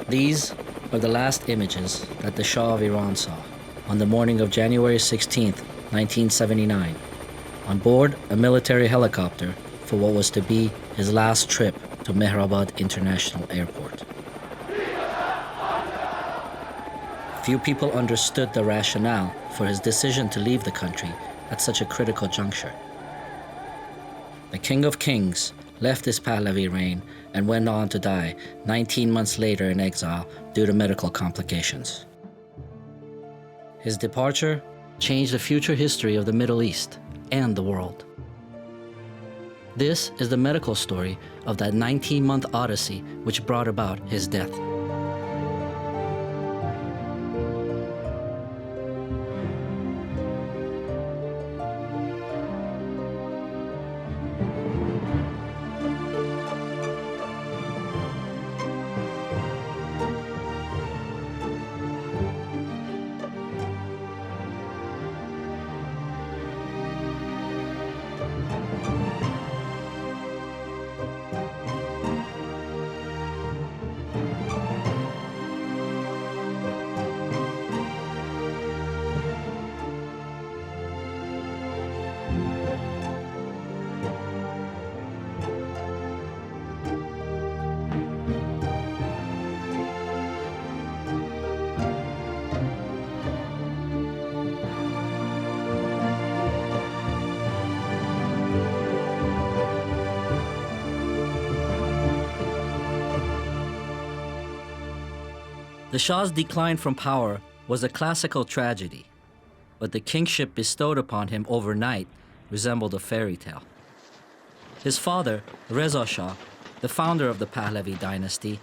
These are the last images that the Shah of Iran saw on the morning of January 16, 1979, on board a military helicopter for what was to be his last trip to Mehrabad International Airport. Few people understood the rationale for his decision to leave the country at such a critical juncture. The King of Kings left his Pahlavi reign and went on to die 19 months later in exile due to medical complications. His departure changed the future history of the Middle East and the world. This is the medical story of that 19-month odyssey which brought about his death. The Shah's decline from power was a classical tragedy, but the kingship bestowed upon him overnight resembled a fairy tale. His father, Reza Shah, the founder of the Pahlavi dynasty,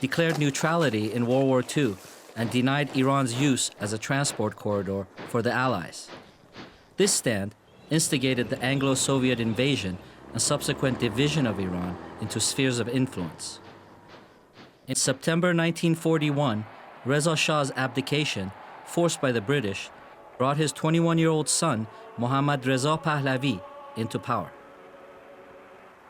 declared neutrality in World War II and denied Iran's use as a transport corridor for the Allies. This stand instigated the Anglo-Soviet invasion and subsequent division of Iran into spheres of influence. In September 1941, Reza Shah's abdication, forced by the British, brought his 21-year-old son, Mohammad Reza Pahlavi, into power.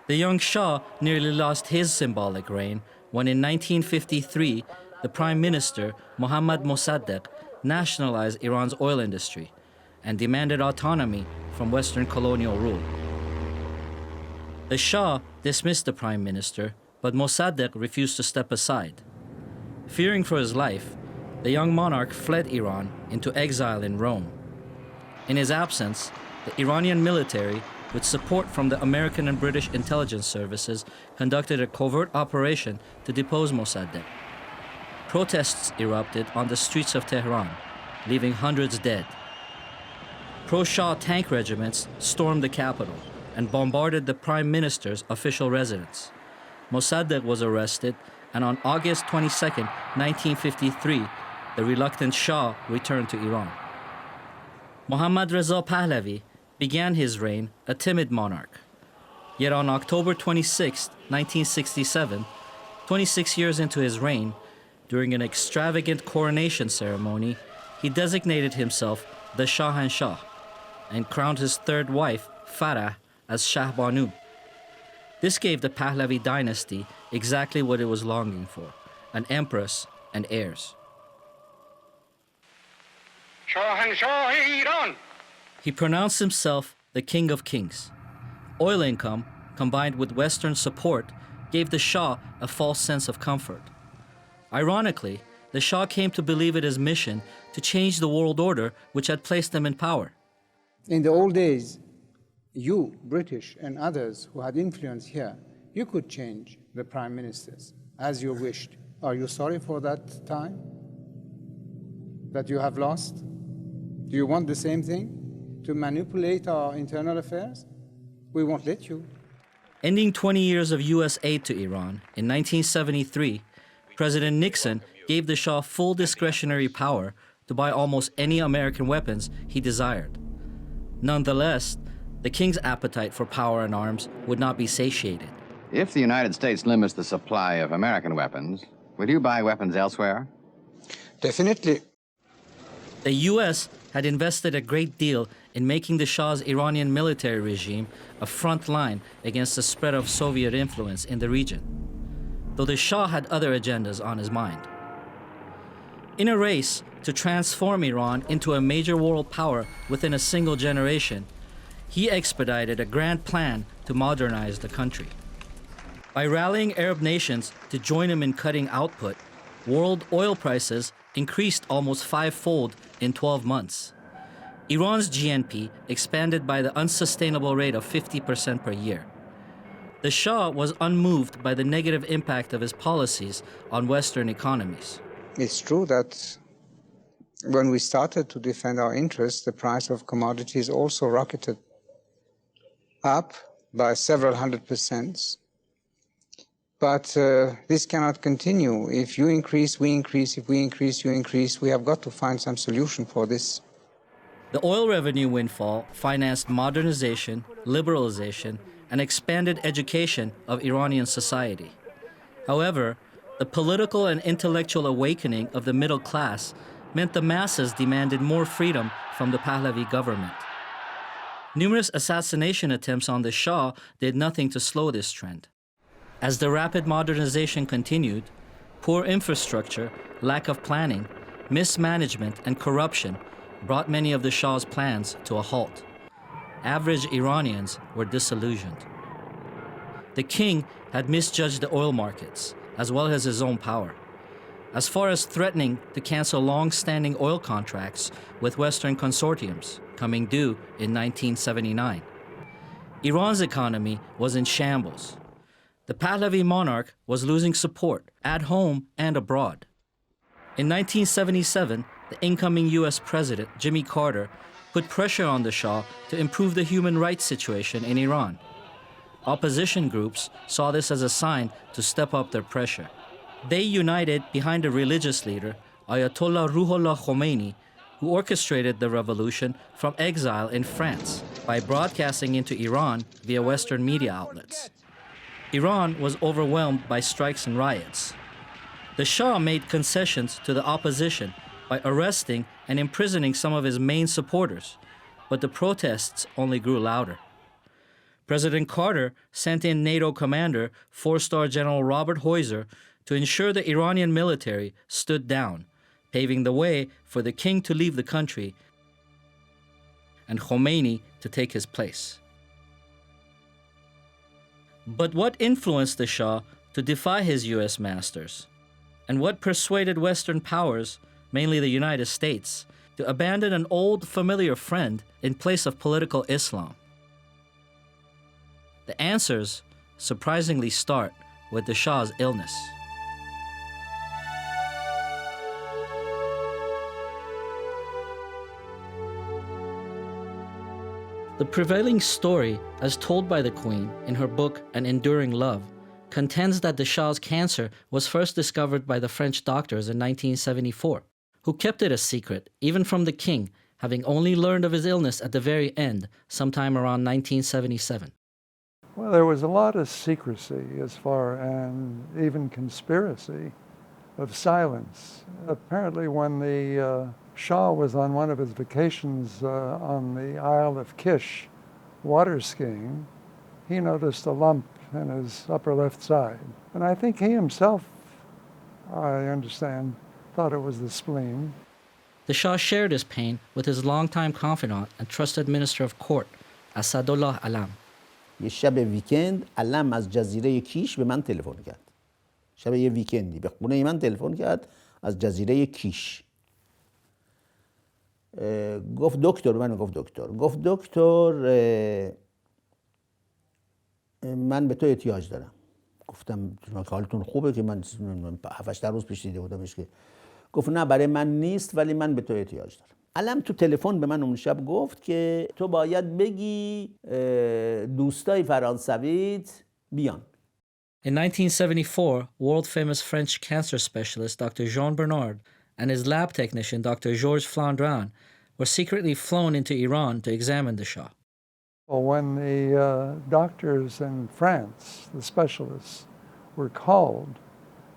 The young Shah nearly lost his symbolic reign when in 1953, the Prime Minister, Mohammad Mossadegh, nationalized Iran's oil industry and demanded autonomy from Western colonial rule. The Shah dismissed the Prime Minister, but Mossadegh refused to step aside. Fearing for his life, the young monarch fled Iran into exile in Rome. In his absence, the Iranian military, with support from the American and British intelligence services, conducted a covert operation to depose Mossadegh. Protests erupted on the streets of Tehran, leaving hundreds dead. Pro-Shah tank regiments stormed the capital and bombarded the Prime Minister's official residence. Mossadegh was arrested, and on August 22, 1953, the reluctant Shah returned to Iran. Mohammad Reza Pahlavi began his reign a timid monarch. Yet on October 26, 1967, 26 years into his reign, during an extravagant coronation ceremony, he designated himself the Shahanshah and crowned his third wife, Farah, as Shah Banu. This gave the Pahlavi dynasty exactly what it was longing for, an empress and heirs. Shah Iran. He pronounced himself the King of Kings. Oil income, combined with Western support, gave the Shah a false sense of comfort. Ironically, the Shah came to believe it his mission to change the world order which had placed him in power. In the old days, you, British and others who had influence here, you could change the prime ministers as you wished. Are you sorry for that time that you have lost? Do you want the same thing? To manipulate our internal affairs? We won't let you. Ending 20 years of U.S. aid to Iran, in 1973, President Nixon gave the Shah full discretionary power to buy almost any American weapons he desired. Nonetheless, the king's appetite for power and arms would not be satiated. If the United States limits the supply of American weapons, will you buy weapons elsewhere? Definitely. The U.S. had invested a great deal in making the Shah's Iranian military regime a front line against the spread of Soviet influence in the region, though the Shah had other agendas on his mind. In a race to transform Iran into a major world power within a single generation, he expedited a grand plan to modernize the country. By rallying Arab nations to join him in cutting output, world oil prices increased almost fivefold in 12 months. Iran's GNP expanded by the unsustainable rate of 50% per year. The Shah was unmoved by the negative impact of his policies on Western economies. It's true that when we started to defend our interests, the price of commodities also rocketed up by several 100%. But this cannot continue. If you increase, we increase. If we increase, you increase. We have got to find some solution for this. The oil revenue windfall financed modernization, liberalization, and expanded education of Iranian society. However, the political and intellectual awakening of the middle class meant the masses demanded more freedom from the Pahlavi government. Numerous assassination attempts on the Shah did nothing to slow this trend. As the rapid modernization continued, poor infrastructure, lack of planning, mismanagement, and corruption brought many of the Shah's plans to a halt. Average Iranians were disillusioned. The king had misjudged the oil markets, as well as his own power, as far as threatening to cancel long-standing oil contracts with Western consortiums coming due in 1979. Iran's economy was in shambles. The Pahlavi monarch was losing support at home and abroad. In 1977, the incoming U.S. President, Jimmy Carter, put pressure on the Shah to improve the human rights situation in Iran. Opposition groups saw this as a sign to step up their pressure. They united behind a religious leader, Ayatollah Ruhollah Khomeini, who orchestrated the revolution from exile in France by broadcasting into Iran via Western media outlets. Iran was overwhelmed by strikes and riots. The Shah made concessions to the opposition by arresting and imprisoning some of his main supporters, but the protests only grew louder. President Carter sent in NATO commander, four-star General Robert Heuser, to ensure the Iranian military stood down, paving the way for the king to leave the country and Khomeini to take his place. But what influenced the Shah to defy his U.S. masters? And what persuaded Western powers, mainly the United States, to abandon an old familiar friend in place of political Islam? The answers surprisingly start with the Shah's illness. The prevailing story, as told by the Queen in her book An Enduring Love, contends that the Shah's cancer was first discovered by the French doctors in 1974, who kept it a secret, even from the king, having only learned of his illness at the very end, sometime around 1977. Well, there was a lot of secrecy and even conspiracy of silence. Apparently when the Shah was on one of his vacations on the Isle of Kish water skiing, he noticed a lump in his upper left side. And I think he himself, I understand, thought it was the spleen. The Shah shared his pain with his longtime confidant and trusted minister of court, Asadullah Alam. یه شب ویکند علم از جزیره کیش به من تلفن کرد. شب یه ویکندی به خونه من تلفن کرد از جزیره کیش. گفت دکتر، من گفت دکتر من به تو احتیاج دارم. گفتم حالتون خوبه که من 7-8 روز پیش دیده بودمش که گفت نه برای من نیست ولی من به تو احتیاج دارم. علم تو تلفن به من اون شب گفت که تو باید بگی دوستای فرانسویت بیان. In 1974, world-famous French cancer specialist Dr. Jean Bernard and his lab technician Dr. Georges Flandrin were secretly flown into Iran to examine the Shah. Well, when the doctors in France, the specialists, were called,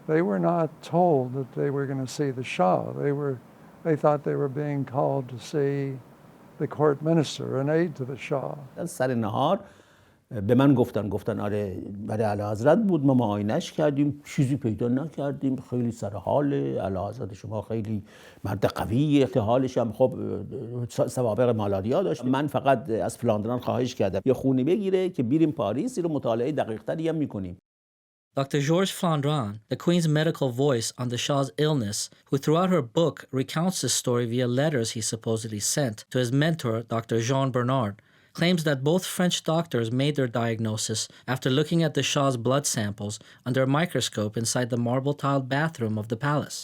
they were not told that they were going to see the Shah. They thought they were being called to see the court minister, an aide to the Shah. سر نهار به من گفتن آره برای اعلیحضرت بود، ما معاینش کردیم چیزی پیدا نکردیم، خیلی سر حال اعلیحضرت شما، خیلی مرد قوی، حالش هم خب سوابق مالاریا داشت. من فقط از فلاندران خواهش کردم یه خونی بگیره که بریم پاریس رو مطالعه دقیق‌تری هم می‌کنیم. Dr. Georges Flandrin, the Queen's medical voice on the Shah's illness, who throughout her book recounts this story via letters he supposedly sent to his mentor, Dr. Jean Bernard, claims that both French doctors made their diagnosis after looking at the Shah's blood samples under a microscope inside the marble-tiled bathroom of the palace.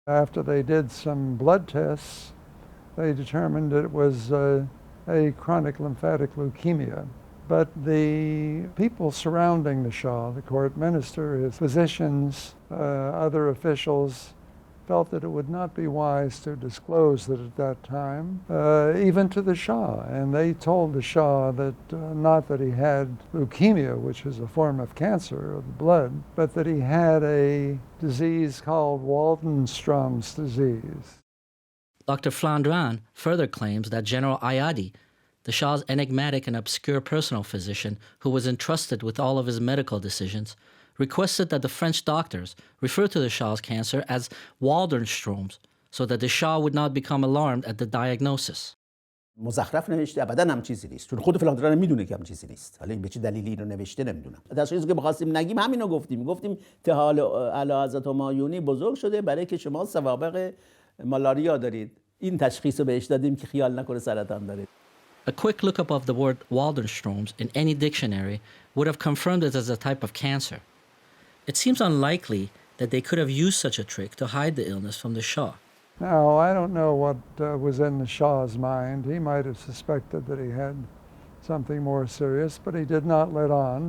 After they did some blood tests, they determined it was a chronic lymphatic leukemia. But the people surrounding the Shah, the court minister, his physicians, other officials, felt that it would not be wise to disclose that at that time, even to the Shah. And they told the Shah that not that he had leukemia, which is a form of cancer of the blood, but that he had a disease called Waldenstrom's disease. Dr. Flandrin further claims that General Ayadi, the Shah's enigmatic and obscure personal physician who was entrusted with all of his medical decisions, requested that the French doctors refer to the Shah's cancer as Waldenstrom's so that the Shah would not become alarmed at the diagnosis. مزخرف نوشته، ابدا هم چیزی نیست، چون خود فلاندران میدونه که هم چیزی نیست. حالا به چه دلیلی اینو نوشته نمیدونم. تشخیصی که بخواستیم نگیم همینو گفتیم تحال اعلیحضرت همایونی بزرگ شده برای که شما سوابق مالاریا دارید. این تشخیصو بهش دادیم که خیال نکنه سرطان دارید. A quick lookup of the word Waldenstrom's in any dictionary would have confirmed it as a type of cancer. It seems unlikely that they could have used such a trick to hide the illness from the Shah. Now, I don't know what was in the Shah's mind. He might have suspected that he had something more serious, but he did not let on.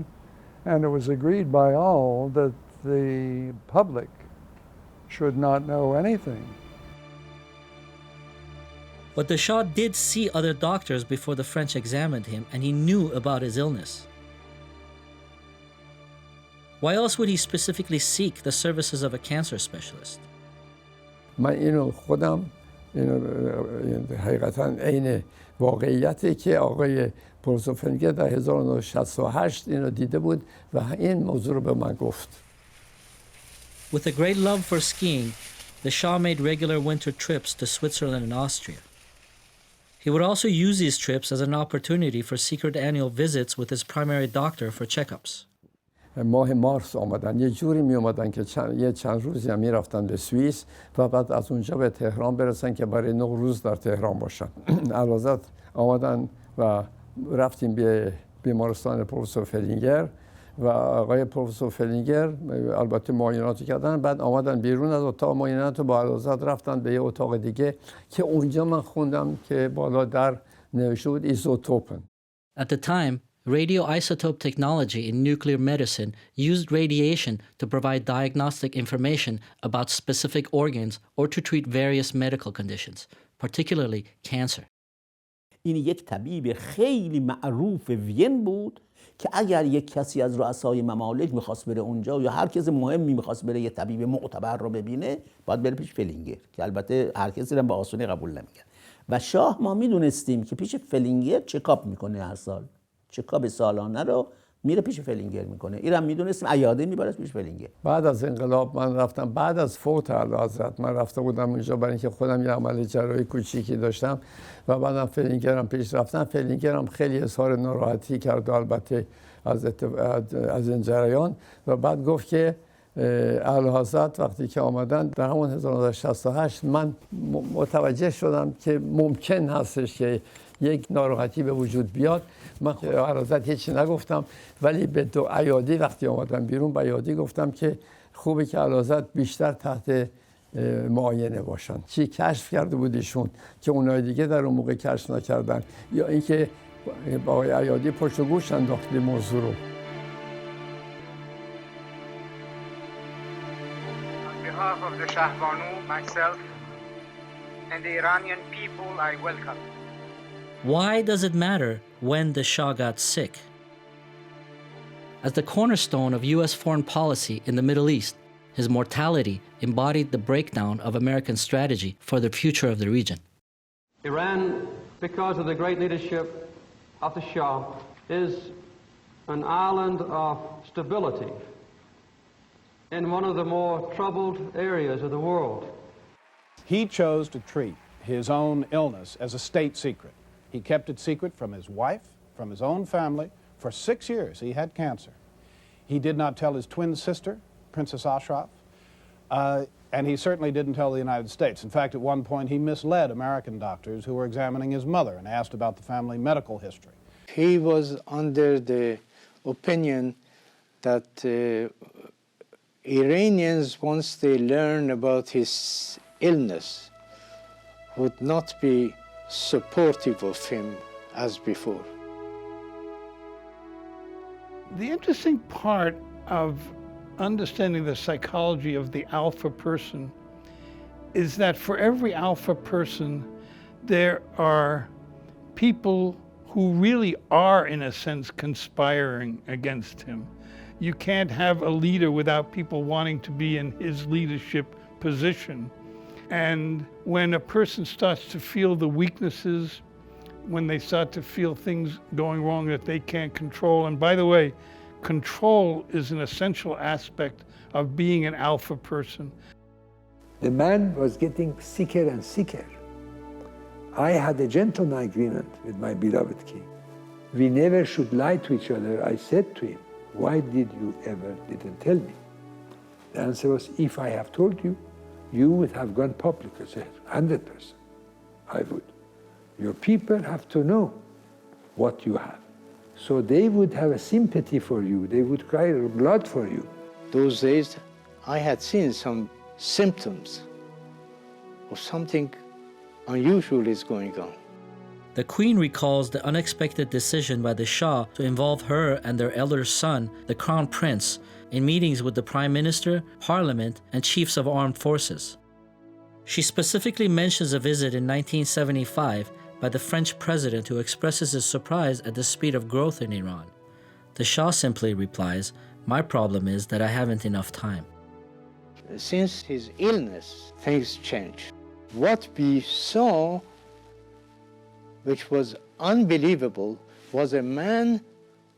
And it was agreed by all that the public should not know anything. But the Shah did see other doctors before the French examined him, and he knew about his illness. Why else would he specifically seek the services of a cancer specialist? من اینو خودم حقیقتا عین واقعیتی که آقای پروفسور فلینگر در 1968 اینو دیده بود و این موضوع رو به من گفت. With a great love for skiing, the Shah made regular winter trips to Switzerland and Austria. He would also use these trips as an opportunity for secret annual visits with his primary doctor for checkups. ماه مارس آمدن، یه جوری می اومدن که چند روزی هم می رفتن به سوئیس و بعد از اونجا به تهران برسن که برای 9 روز در تهران باشن. اعلیحضرت آمدن و رفتیم به بیمارستان پروفسور فلینگر و آقای پروفسور فلینگر البته معایناتی کردن، بعد آمدن بیرون از اتاق معاینات و با اعلیحضرت رفتن به یه اتاق دیگه که اونجا من خوندم که بالا در نوشته بود ایزوتوپن. At the time, radioisotope technology in nuclear medicine used radiation to provide diagnostic information about specific organs or to treat various medical conditions, particularly cancer. این یک طبیب خیلی معروف وین بود که اگر یک کسی از رؤسای ممالک میخواست بره اونجا یا هر کس مهمی میخواست بره یه طبیب معتبر رو ببینه، باید بره پیش فلینگر که البته هر کسی رو به آسونی قبول نمیکرد. و شاه ما میدونستیم که پیش فلینگر چکاپ میکنه هر سال. چکاپ سالانه رو میره پیش فلینگر میکنه. اینم میدونستیم عیاده میبره پیش فلینگر. بعد از انقلاب من رفتم، بعد از فوت اعلیحضرت من رفته بودم اونجا برای اینکه خودم یه عمل جراحی کوچیکی داشتم و بعدم فلینگرم پیش رفتم. فلینگرم خیلی اظهار ناراحتی کرد البته از این جریان و بعد گفت که اعلیحضرت وقتی که آمدن در همون 1968 من متوجه شدم که ممکن هستش که یک ناراحتی به وجود بیاد. من اعلیحضرت هیچی نگفتم، ولی به دو عیادی وقتی آمدم بیرون به عیادی گفتم که خوبه که اعلیحضرت بیشتر تحت معاینه باشن. چی کشف کرده بود ایشون که اونای دیگه در اون موقع کشف نکردن، یا اینکه با عیادی پشت و گوش انداخت موضوع رو. On behalf of the Shahbanu, myself, and the Iranian people, I welcome. Why does it matter when the Shah got sick? As the cornerstone of U.S. foreign policy in the Middle East, his mortality embodied the breakdown of American strategy for the future of the region. Iran, because of the great leadership of the Shah, is an island of stability in one of the more troubled areas of the world. He chose to treat his own illness as a state secret. He kept it secret from his wife, from his own family. For 6 years, he had cancer. He did not tell his twin sister, Princess Ashraf, and he certainly didn't tell the United States. In fact, at one point, he misled American doctors who were examining his mother and asked about the family medical history. He was under the opinion that Iranians, once they learn about his illness, would not be supportive of him as before. The interesting part of understanding the psychology of the alpha person is that for every alpha person, there are people who really are, in a sense, conspiring against him. You can't have a leader without people wanting to be in his leadership position. And when a person starts to feel the weaknesses, when they start to feel things going wrong that they can't control, and by the way, control is an essential aspect of being an alpha person. The man was getting sicker and sicker. I had a gentleman agreement with my beloved king. We never should lie to each other. I said to him, why did you ever didn't tell me? The answer was, if I have told you, you would have gone public. I said, 100%, I would. Your people have to know what you have. So they would have a sympathy for you. They would cry blood for you. Those days, I had seen some symptoms of something unusual is going on. The Queen recalls the unexpected decision by the Shah to involve her and their elder son, the Crown Prince, in meetings with the Prime Minister, Parliament, and chiefs of armed forces. She specifically mentions a visit in 1975 by the French president who expresses his surprise at the speed of growth in Iran. The Shah simply replies, "My problem is that I haven't enough time." Since his illness, things changed. What we saw, which was unbelievable, was a man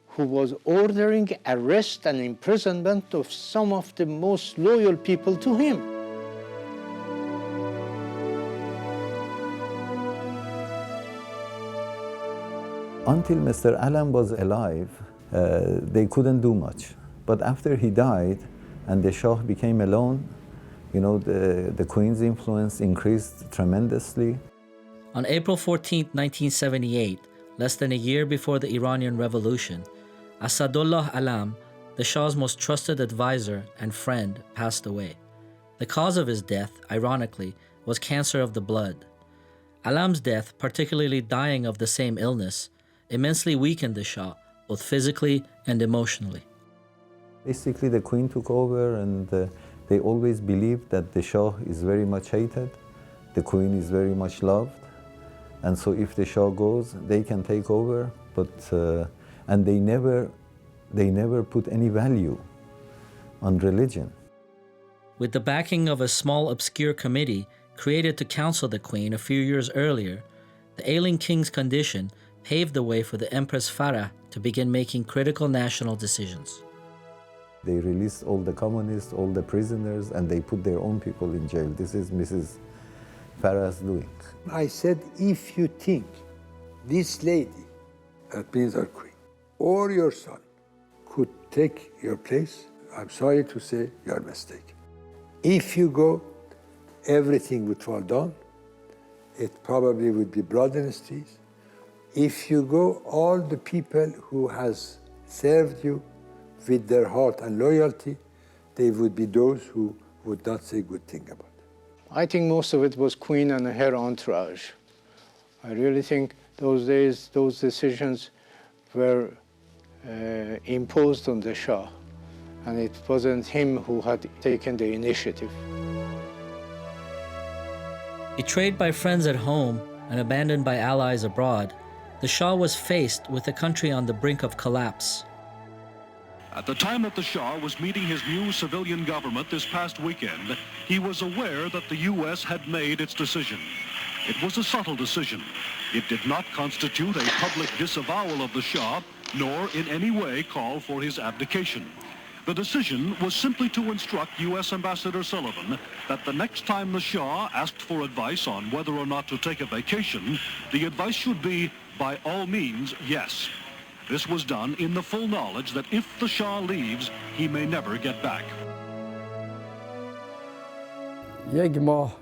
who was ordering arrest and imprisonment of some of the most loyal people to him. Until Mr. Alam was alive, they couldn't do much. But after he died and the Shah became alone, you know, the Queen's influence increased tremendously. On April 14, 1978, less than a year before the Iranian Revolution, Asadullah Alam, the Shah's most trusted advisor and friend, passed away. The cause of his death, ironically, was cancer of the blood. Alam's death, particularly dying of the same illness, immensely weakened the Shah, both physically and emotionally. Basically, the Queen took over, and they always believed that the Shah is very much hated, the Queen is very much loved, and so if the Shah goes, they can take over, but and they never put any value on religion. With the backing of a small obscure committee created to counsel the Queen a few years earlier, the ailing king's condition paved the way for the Empress Farah to begin making critical national decisions. They released all the communists, all the prisoners, and they put their own people in jail. This is Mrs. Farah's doing. I said, if you think this lady, that means our queen, or your son, could take your place, I'm sorry to say you're mistaken. If you go, everything would fall down. It probably would be blood in the streets. If you go, all the people who has served you with their heart and loyalty, they would be those who would not say good thing about it. I think most of it was Queen and her entourage. I really think those days, those decisions were imposed on the Shah, and it wasn't him who had taken the initiative. Betrayed by friends at home and abandoned by allies abroad, the Shah was faced with a country on the brink of collapse. At the time that the Shah was meeting his new civilian government this past weekend, he was aware that the U.S. had made its decision. It was a subtle decision. It did not constitute a public disavowal of the Shah, nor in any way call for his abdication. The decision was simply to instruct U.S. Ambassador Sullivan that the next time the Shah asked for advice on whether or not to take a vacation, the advice should be, by all means, yes. This was done in the full knowledge that if the Shah leaves, he may never get back. یک ماه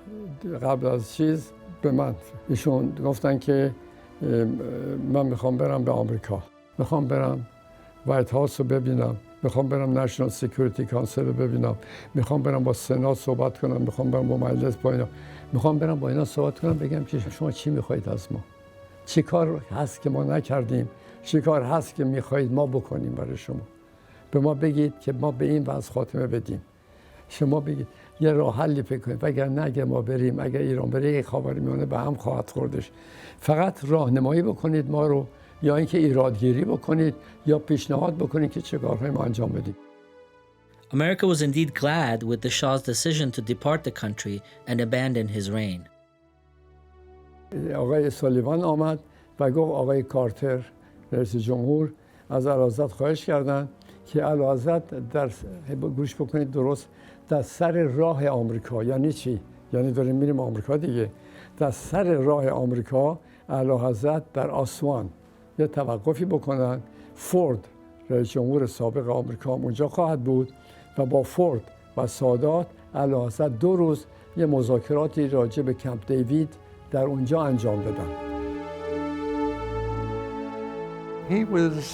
قبل از چیز به من ایشون گفتن که من میخوام برم به آمریکا، میخوام برم وایت هاوس رو ببینم، میخوام برم نشنال سکیوریتی کانسل رو ببینم، میخوام برم با سنا صحبت کنم، میخوام برم با مجلس با اینا، میخوام برم با اینا صحبت کنم بگم که شما چی میخواید از ما، چی کار هست که ما نکردیم، چی کار هست که میخواید ما بکنیم برای شما، به ما بگید که ما به این وضع خاتمه بدیم، شما بگید یه راه حلی فکر کنید، اگر نه اگر ما بریم، اگر ایران بره یک خاورمیانه به هم خواهد خوردش، فقط راهنمایی بکنید ما رو، یا اینکه ایرادگیری بکنید یا پیشنهاد بکنید که چه کارهایی ما انجام بدیم. America was indeed glad with the Shah's decision to depart the country and abandon his reign. آقای سالیوان آمد و گفت آقای کارتر رئیس جمهور از اعلیحضرت خواهش کردند که اعلیحضرت در گوش بکنید درست در سر راه آمریکا. یعنی چی؟ یعنی داریم میریم آمریکا دیگه. در سر راه آمریکا اعلیحضرت در آسوان یه توقفی بکنن. فورد رئیس جمهور سابق آمریکا اونجا خواهد بود و با فورد و سادات اعلیحضرت 2 روز یه مذاکراتی راجع به کمپ دیوید در اونجا انجام بدن. He was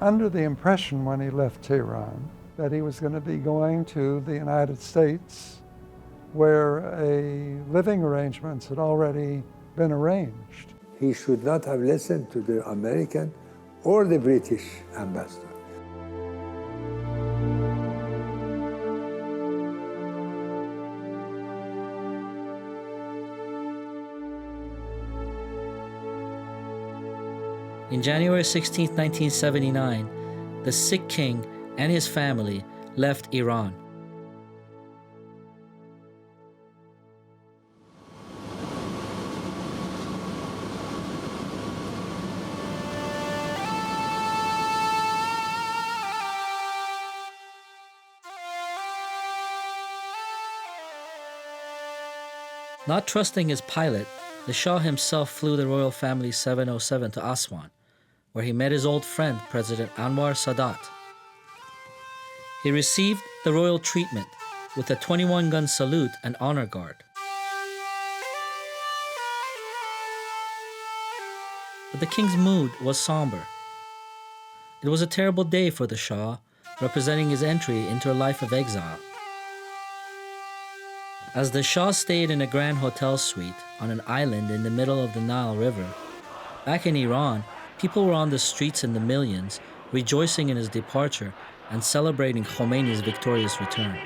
under the impression when he left Tehran that he was going to be going to the United States where living arrangements had already been arranged. He should not have listened to the American or the British ambassador. In January 16, 1979, the sick king and his family left Iran. Not trusting his pilot, the Shah himself flew the royal family 707 to Aswan, where he met his old friend, President Anwar Sadat. He received the royal treatment with a 21-gun salute and honor guard. But the king's mood was somber. It was a terrible day for the Shah, representing his entry into a life of exile. As the Shah stayed in a grand hotel suite on an island in the middle of the Nile River, back in Iran, people were on the streets in the millions, rejoicing in his departure and celebrating Khomeini's victorious return.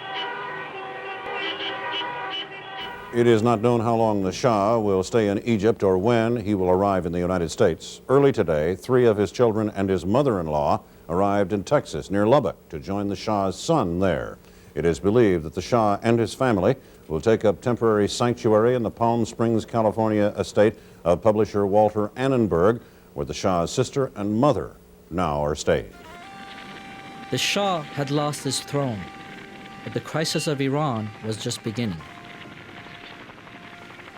It is not known how long the Shah will stay in Egypt or when he will arrive in the United States. Early today, 3 of his children and his mother-in-law arrived in Texas near Lubbock to join the Shah's son there. It is believed that the Shah and his family will take up temporary sanctuary in the Palm Springs, California estate of publisher Walter Annenberg, where the Shah's sister and mother now are staying. The Shah had lost his throne, but the crisis of Iran was just beginning.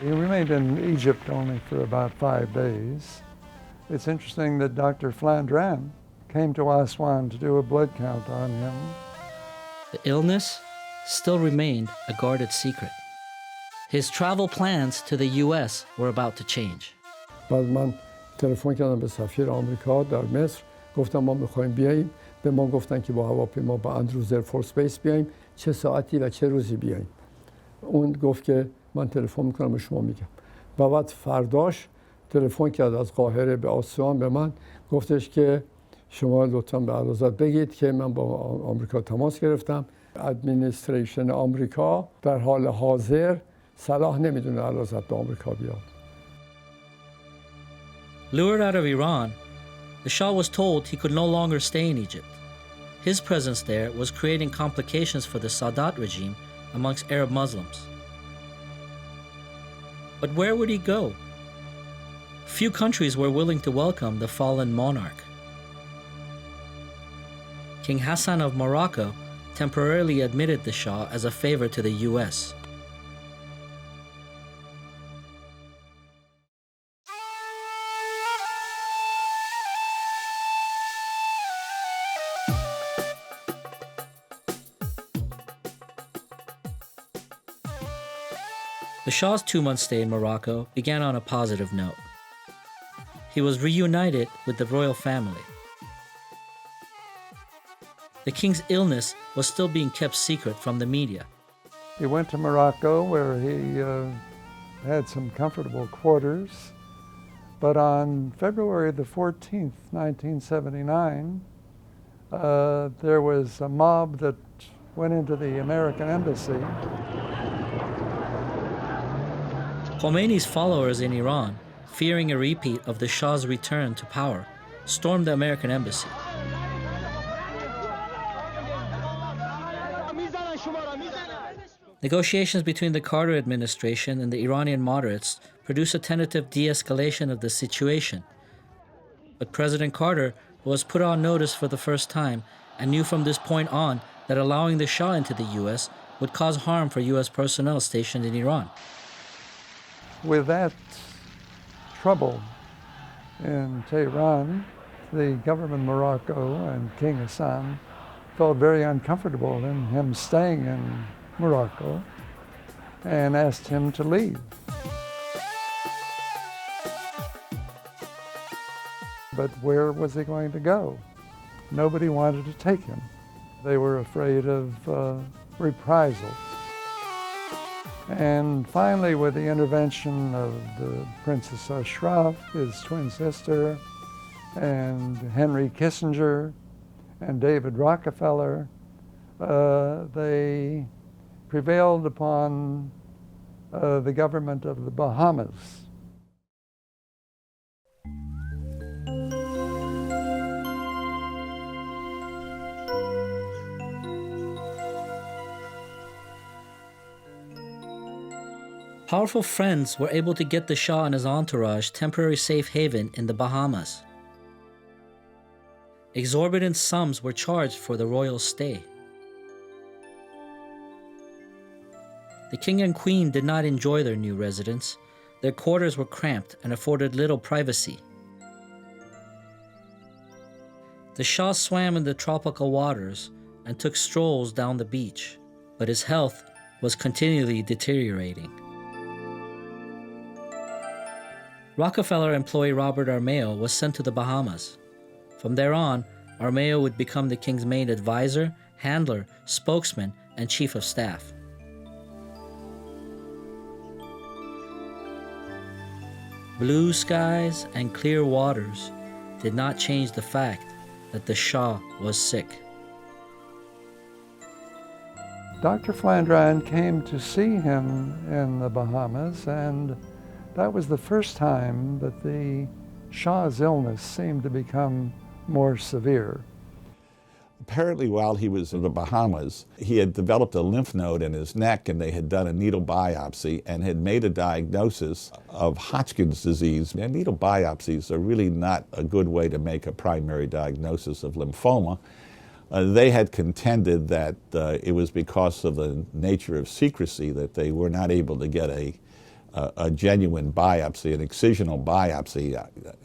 He remained in Egypt only for about 5 days. It's interesting that Dr. Flandrin came to Aswan to do a blood count on him. The illness still remained a guarded secret. His travel plans to the U.S. were about to change. بعد من تلفن کردم به سفیر آمریکا در مصر، گفتم ما میخوایم بیاییم، به ما گفتن که با هواپیما با اندروز ایرفورس بیس بیاییم، چه ساعتی و چه روزی بیاییم. اون گفت که من تلفن میکنم به شما میگم. و بعد فرداش تلفن کرد از قاهره به آسوان به من، گفتش که شما لطفاً به اعلیحضرت بگید که من با آمریکا تماس گرفتم. ادمنستریشن آمریکا در حال حاضر صلاح نمیدونه اعلیحضرت به آمریکا بیاد. Lured out of Iran, the Shah was told he could no longer stay in Egypt. His presence there was creating complications for the Sadat regime amongst Arab Muslims. But where would he go? Few countries were willing to welcome the fallen monarch. King Hassan of Morocco temporarily admitted the Shah as a favor to the U.S. The Shah's 2-month stay in Morocco began on a positive note. He was reunited with the royal family. The king's illness was still being kept secret from the media. He went to Morocco where he had some comfortable quarters, but on February the 14th, 1979, there was a mob that went into the American embassy. Khomeini's followers in Iran, fearing a repeat of the Shah's return to power, stormed the American embassy. Negotiations between the Carter administration and the Iranian moderates produced a tentative de-escalation of the situation. But President Carter was put on notice for the first time and knew from this point on that allowing the Shah into the U.S. would cause harm for U.S. personnel stationed in Iran. With that trouble in Tehran, the government of Morocco and King Hassan felt very uncomfortable in him staying in Morocco and asked him to leave. But where was he going to go? Nobody wanted to take him. They were afraid of reprisals. And finally, with the intervention of the Princess Ashraf, his twin sister, and Henry Kissinger, and David Rockefeller, they prevailed upon the government of the Bahamas. Powerful friends were able to get the Shah and his entourage temporary safe haven in the Bahamas. Exorbitant sums were charged for the royal stay. The king and queen did not enjoy their new residence. Their quarters were cramped and afforded little privacy. The Shah swam in the tropical waters and took strolls down the beach, but his health was continually deteriorating. Rockefeller employee Robert Armao was sent to the Bahamas. From there on, Armao would become the king's main advisor, handler, spokesman, and chief of staff. Blue skies and clear waters did not change the fact that the Shah was sick. Dr. Flandrin came to see him in the Bahamas, and that was the first time that the Shah's illness seemed to become more severe. Apparently, while he was in the Bahamas, he had developed a lymph node in his neck, and they had done a needle biopsy and had made a diagnosis of Hodgkin's disease. And needle biopsies are really not a good way to make a primary diagnosis of lymphoma. They had contended that it was because of the nature of secrecy that they were not able to get a genuine biopsy, an excisional biopsy.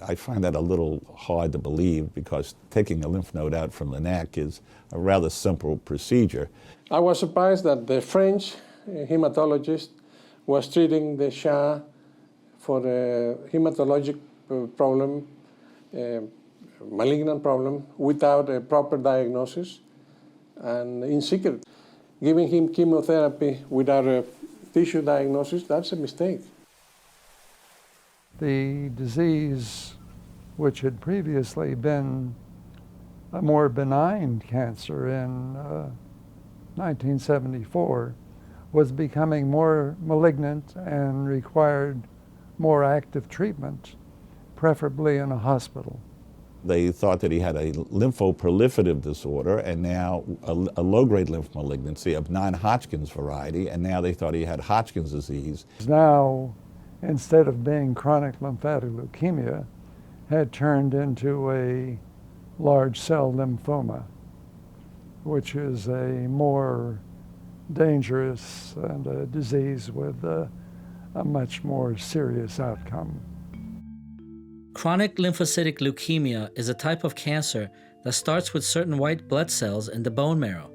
I find that a little hard to believe because taking a lymph node out from the neck is a rather simple procedure. I was surprised that the French hematologist was treating the Shah for a hematologic problem, malignant problem, without a proper diagnosis and in secret. Giving him chemotherapy without a tissue diagnosis, that's a mistake. The disease, which had previously been a more benign cancer in 1974, was becoming more malignant and required more active treatment, preferably in a hospital. They thought that he had a lymphoproliferative disorder and now a low-grade lymph malignancy of non-Hodgkin's variety, and now they thought he had Hodgkin's disease. Now, instead of being chronic lymphatic leukemia, had turned into a large cell lymphoma. which is a more dangerous and a disease with a much more serious outcome. Chronic lymphocytic leukemia is a type of cancer that starts with certain white blood cells in the bone marrow.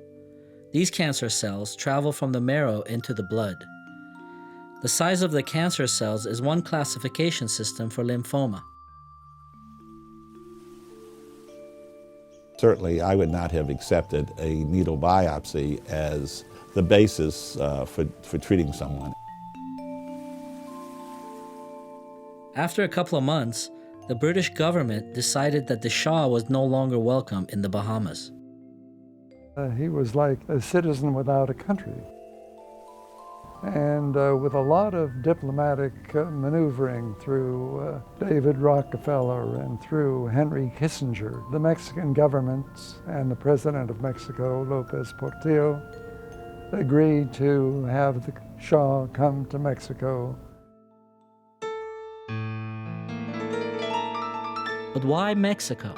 These cancer cells travel from the marrow into the blood. The size of the cancer cells is one classification system for lymphoma. Certainly, I would not have accepted a needle biopsy as the basis for treating someone. After a couple of months, the British government decided that the Shah was no longer welcome in the Bahamas. He was like a citizen without a country. And with a lot of diplomatic maneuvering through David Rockefeller and through Henry Kissinger, the Mexican government and the President of Mexico, Lopez Portillo, agreed to have the Shah come to Mexico. But why Mexico?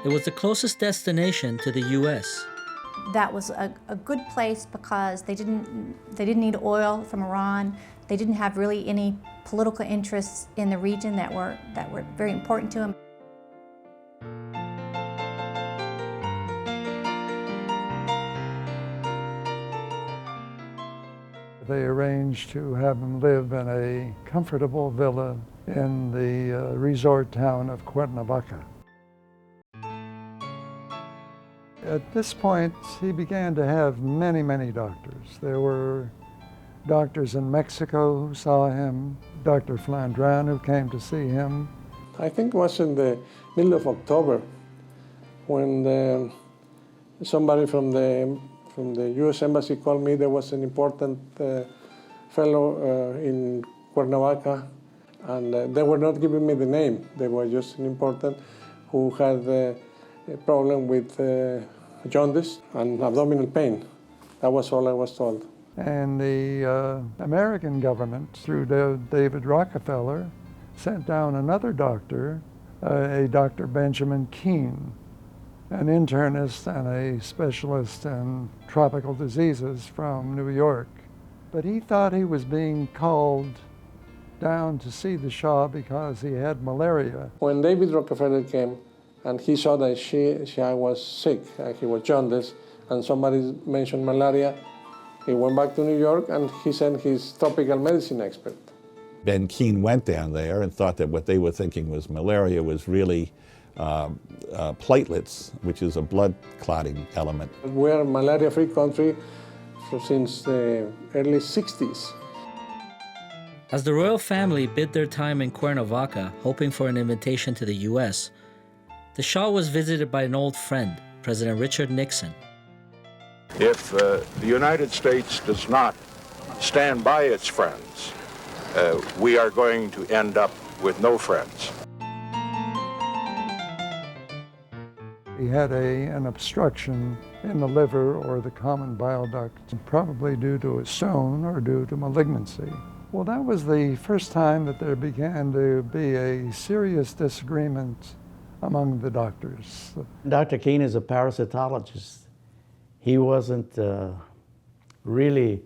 It was the closest destination to the U.S. That was a good place because they didn't need oil from Iran. They didn't have really any political interests in the region that were very important to them. They arranged to have him live in a comfortable villa in the resort town of Cuernavaca. At this point, he began to have many, many doctors. There were doctors in Mexico who saw him, Dr. Flandrin who came to see him. I think it was in the middle of October when somebody from the U.S. Embassy called me. There was an important fellow in Cuernavaca, and they were not giving me the name. They were just an important who had a problem with jaundice and abdominal pain. That was all I was told. And the American government, through David Rockefeller, sent down another doctor, a Dr. Benjamin Keene, an internist and a specialist in tropical diseases from New York. But he thought he was being called down to see the Shah because he had malaria. When David Rockefeller came and he saw that Shah was sick, he was jaundice, and somebody mentioned malaria, he went back to New York and he sent his tropical medicine expert. Ben Keene went down there and thought that what they were thinking was malaria was really platelets, which is a blood clotting element. We are a malaria-free country since the early 60s. As the royal family bid their time in Cuernavaca, hoping for an invitation to the U.S., the Shah was visited by an old friend, President Richard Nixon. If the United States does not stand by its friends, we are going to end up with no friends. He had an obstruction in the liver or the common bile duct, probably due to a stone or due to malignancy. Well, that was the first time that there began to be a serious disagreement among the doctors. Dr. Keene is a parasitologist. He wasn't really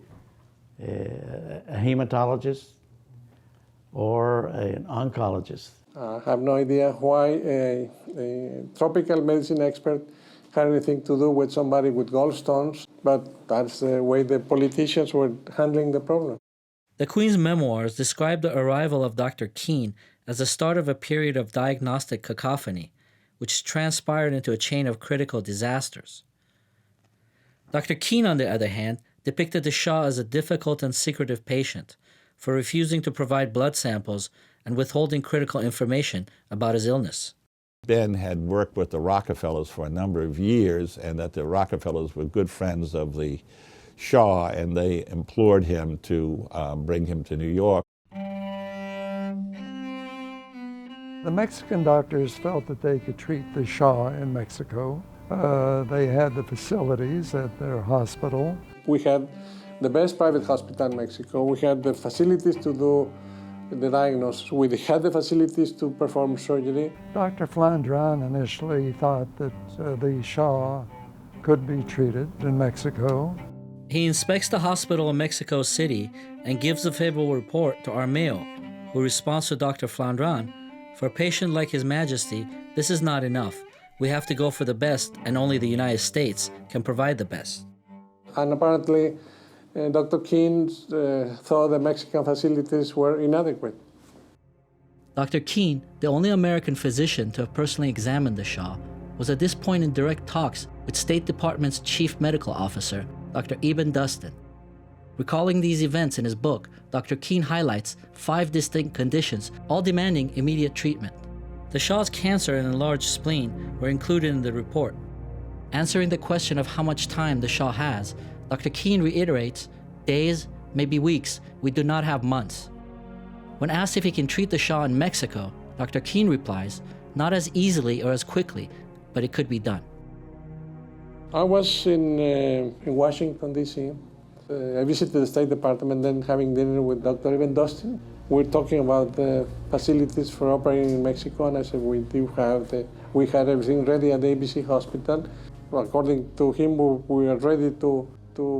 a hematologist or an oncologist. I have no idea why a tropical medicine expert had anything to do with somebody with gallstones, but that's the way the politicians were handling the problem. The Queen's memoirs describe the arrival of Dr. Keene as the start of a period of diagnostic cacophony, which transpired into a chain of critical disasters. Dr. Keene, on the other hand, depicted the Shah as a difficult and secretive patient for refusing to provide blood samples and withholding critical information about his illness. Ben had worked with the Rockefellers for a number of years, and that the Rockefellers were good friends of the Shah, and they implored him to bring him to New York. The Mexican doctors felt that they could treat the Shah in Mexico. They had the facilities at their hospital. We had the best private hospital in Mexico. We had the facilities to do the diagnosis. We had the facilities to perform surgery. Dr. Flandrin initially thought that the Shah could be treated in Mexico. He inspects the hospital in Mexico City and gives a favorable report to Armao, who responds to Dr. Flandran, "For a patient like His Majesty, this is not enough. We have to go for the best, and only the United States can provide the best." And apparently, Dr. Keene thought the Mexican facilities were inadequate. Dr. Keene, the only American physician to have personally examined the Shah, was at this point in direct talks with State Department's chief medical officer, Dr. Ibn Dustin. Recalling these events in his book, Dr. Keene highlights 5 distinct conditions, all demanding immediate treatment. The Shah's cancer and enlarged spleen were included in the report. Answering the question of how much time the Shah has, Dr. Keene reiterates, "Days, maybe weeks, we do not have months." When asked if he can treat the Shah in Mexico, Dr. Keene replies, "Not as easily or as quickly, but it could be done." I was in Washington, D.C. I visited the State Department, then having dinner with Dr. Ibn Dustin. We're talking about the facilities for operating in Mexico, and I said we had everything ready at the ABC hospital. According to him, we were ready to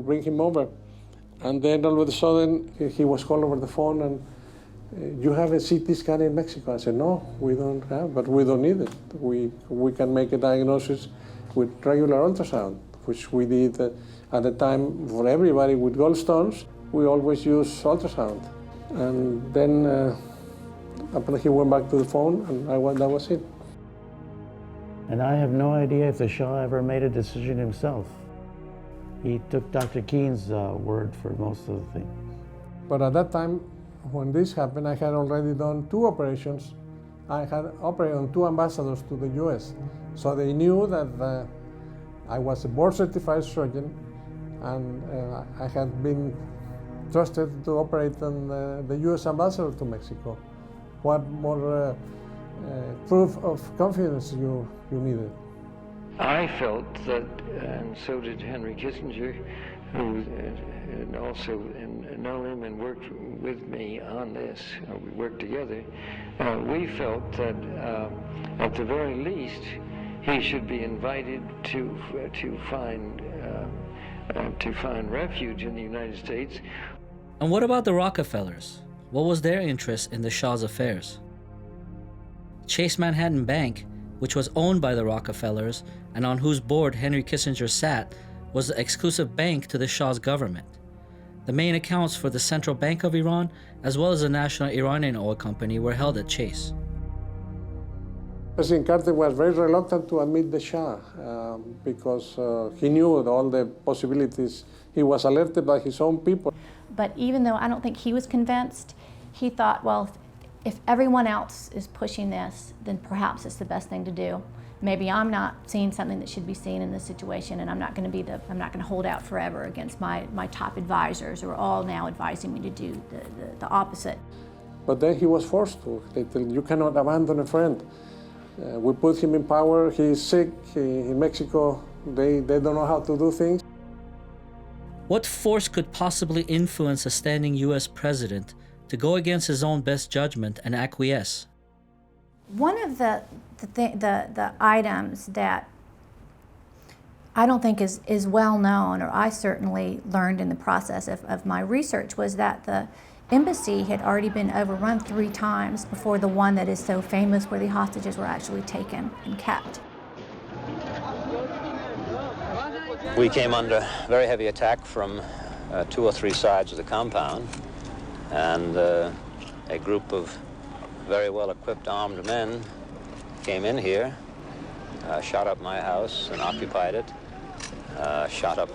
bring him over. And then all of a sudden, he was called over the phone and, "You have a CT scan in Mexico?" I said, "No, we don't have, but we don't need it. We can make a diagnosis with regular ultrasound," which we did at the time for everybody with gallstones. We always use ultrasound. And then after he went back to the phone, and that was it. And I have no idea if the Shah ever made a decision himself. He took Dr. Keene's word for most of the things. But at that time, when this happened, I had already done 2 operations. I had operated on 2 ambassadors to the U.S. So they knew that I was a board-certified surgeon, and I had been trusted to operate on the U.S. ambassador to Mexico. What more proof of confidence you needed? I felt that, and so did Henry Kissinger, who also know him and worked with me on this. We worked together. We felt that at the very least, he should be invited to find refuge in the United States. And what about the Rockefellers? What was their interest in the Shah's affairs? Chase Manhattan Bank, which was owned by the Rockefellers and on whose board Henry Kissinger sat, was the exclusive bank to the Shah's government. The main accounts for the Central Bank of Iran, as well as the National Iranian Oil Company, were held at Chase. President Carter was very reluctant to admit the Shah because he knew all the possibilities. He was alerted by his own people. But even though I don't think he was convinced, he thought, well, if everyone else is pushing this, then perhaps it's the best thing to do. Maybe I'm not seeing something that should be seen in this situation, and I'm not going to hold out forever against my top advisors who are all now advising me to do the opposite. But then he was forced to. They tell you cannot abandon a friend. We put him in power. He's sick. In Mexico, they don't know how to do things. What force could possibly influence a standing U.S. president to go against his own best judgment and acquiesce? One of the items that I don't think is well known, or I certainly learned in the process of my research, was that the embassy had already been overrun 3 times before the one that is so famous where the hostages were actually taken and kept. We came under very heavy attack from 2 or 3 sides of the compound, and a group of very well-equipped armed men came in here, shot up my house and occupied it, shot up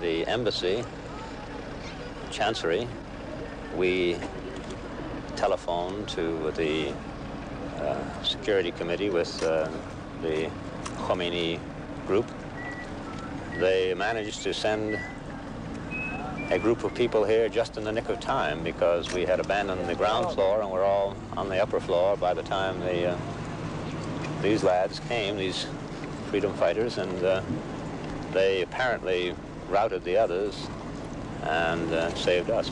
the embassy, Chancery. We telephoned to the security committee with the Khomeini group. They managed to send a group of people here just in the nick of time because we had abandoned the ground floor and we're all on the upper floor by the time these lads came, these freedom fighters, and they apparently routed the others and saved us.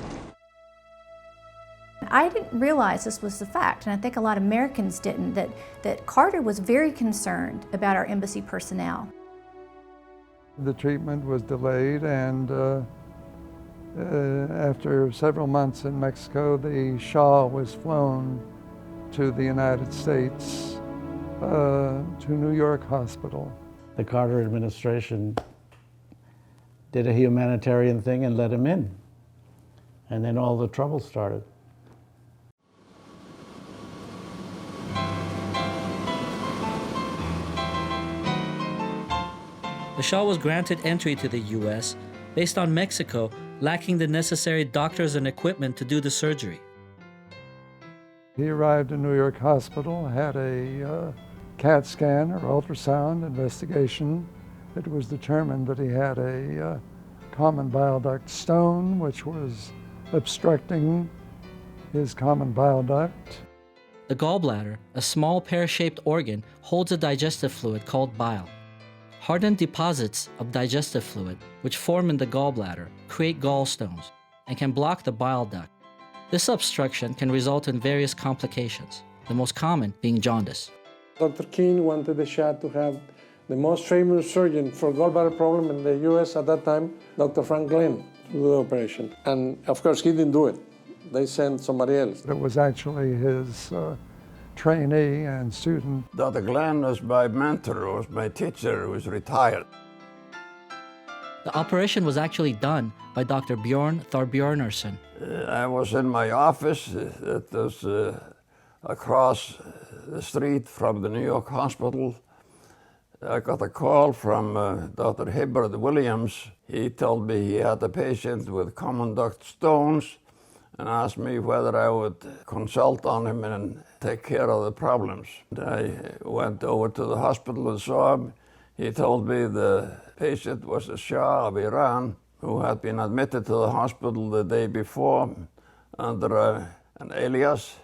I didn't realize this was the fact, and I think a lot of Americans didn't, that Carter was very concerned about our embassy personnel. The treatment was delayed, and after several months in Mexico, the Shah was flown to the United States, to New York Hospital. The Carter administration did a humanitarian thing and let him in. And then all the trouble started. The Shah was granted entry to the U.S. based on Mexico lacking the necessary doctors and equipment to do the surgery. He arrived in New York Hospital, had a CAT scan or ultrasound investigation. It was determined that he had a common bile duct stone, which was obstructing his common bile duct. The gallbladder, a small pear-shaped organ, holds a digestive fluid called bile. Hardened deposits of digestive fluid, which form in the gallbladder, create gallstones and can block the bile duct. This obstruction can result in various complications, the most common being jaundice. Dr. King wanted the Shah to have the most famous surgeon for gallbladder problem in the U.S. at that time, Dr. Frank Glenn, to do the operation. And of course, he didn't do it. They sent somebody else. It was actually his trainee and student. Dr. Glenn was my mentor, was my teacher, who was retired. The operation was actually done by Dr. Bjorn Thorbjornarsson. I was in my office. It was across the street from the New York hospital. I got a call from Dr. Hibbert Williams. He told me he had a patient with common duct stones and asked me whether I would consult on him and take care of the problems. I went over to the hospital and saw him. He told me the patient was the Shah of Iran, who had been admitted to the hospital the day before under an alias.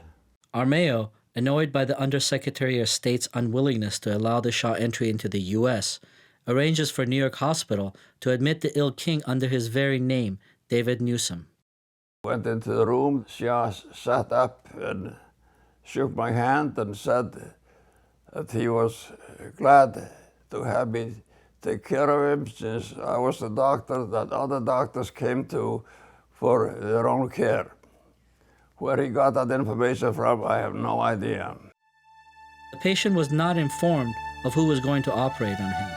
Armao, annoyed by the Undersecretary of State's unwillingness to allow the Shah entry into the U.S., arranges for New York Hospital to admit the ill king under his very name, David Newsom. Went into the room. Shah sat up and shook my hand and said that he was glad to have me take care of him, since I was the doctor that other doctors came to for their own care. Where he got that information from, I have no idea. The patient was not informed of who was going to operate on him.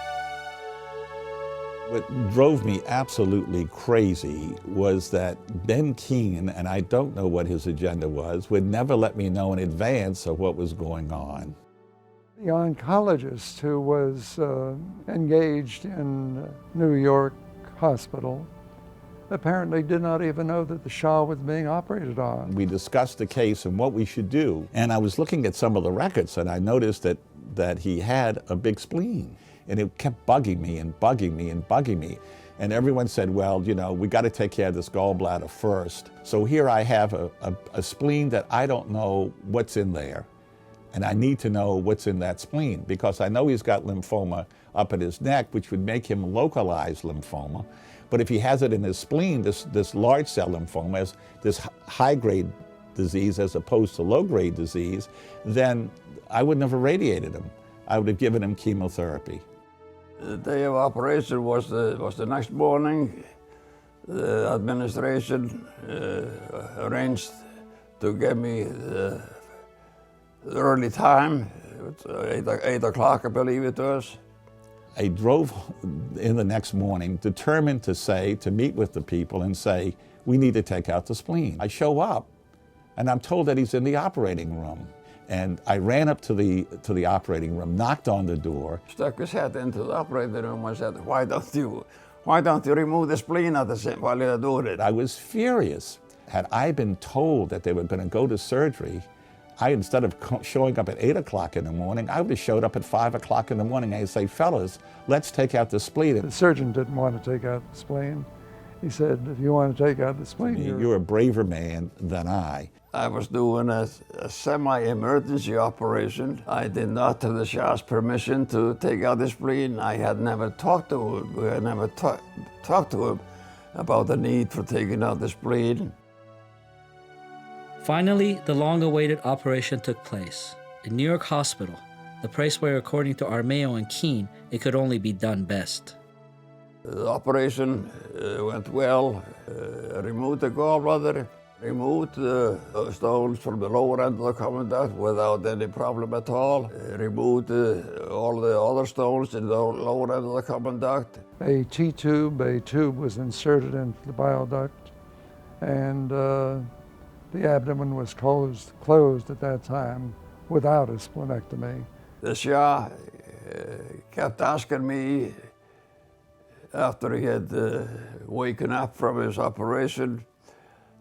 What drove me absolutely crazy was that Ben Keen, and I don't know what his agenda was, would never let me know in advance of what was going on. The oncologist who was engaged in New York Hospital apparently did not even know that the Shah was being operated on. We discussed the case and what we should do, and I was looking at some of the records and I noticed that he had a big spleen. And it kept bugging me and bugging me and bugging me. And everyone said, well, you know, we got to take care of this gallbladder first. So here I have a spleen that I don't know what's in there. And I need to know what's in that spleen, because I know he's got lymphoma up at his neck, which would make him localized lymphoma. But if he has it in his spleen, this large cell lymphoma, this high-grade disease as opposed to low-grade disease, then I wouldn't have irradiated him. I would have given him chemotherapy. The day of operation was the next morning. The administration arranged to give me the early time. It was 8 o'clock, I believe it was. I drove in the next morning, determined to meet with the people and say, we need to take out the spleen. I show up, and I'm told that he's in the operating room. And I ran up to the operating room, knocked on the door. Stuck his head into the operating room and said, why don't you remove the spleen at the same while you're doing it? I was furious. Had I been told that they were going to go to surgery, instead of showing up at 8 o'clock in the morning, I would have showed up at 5 o'clock in the morning and say, fellas, let's take out the spleen. The surgeon didn't want to take out the spleen. He said, if you want to take out the spleen, you're a braver man than I. I was doing a semi-emergency operation. I did not have the Shah's permission to take out the spleen. I had never talked to him. We had never talked to him about the need for taking out the spleen. Finally, the long-awaited operation took place. In New York Hospital, the place where, according to Armao and Keene, it could only be done best. The operation went well. Removed the gallbladder, removed the stones from the lower end of the common duct without any problem at all. Removed all the other stones in the lower end of the common duct. A T-tube, a tube was inserted into the bile duct, and the abdomen was closed at that time without a splenectomy. The Shah kept asking me, after he had waken up from his operation,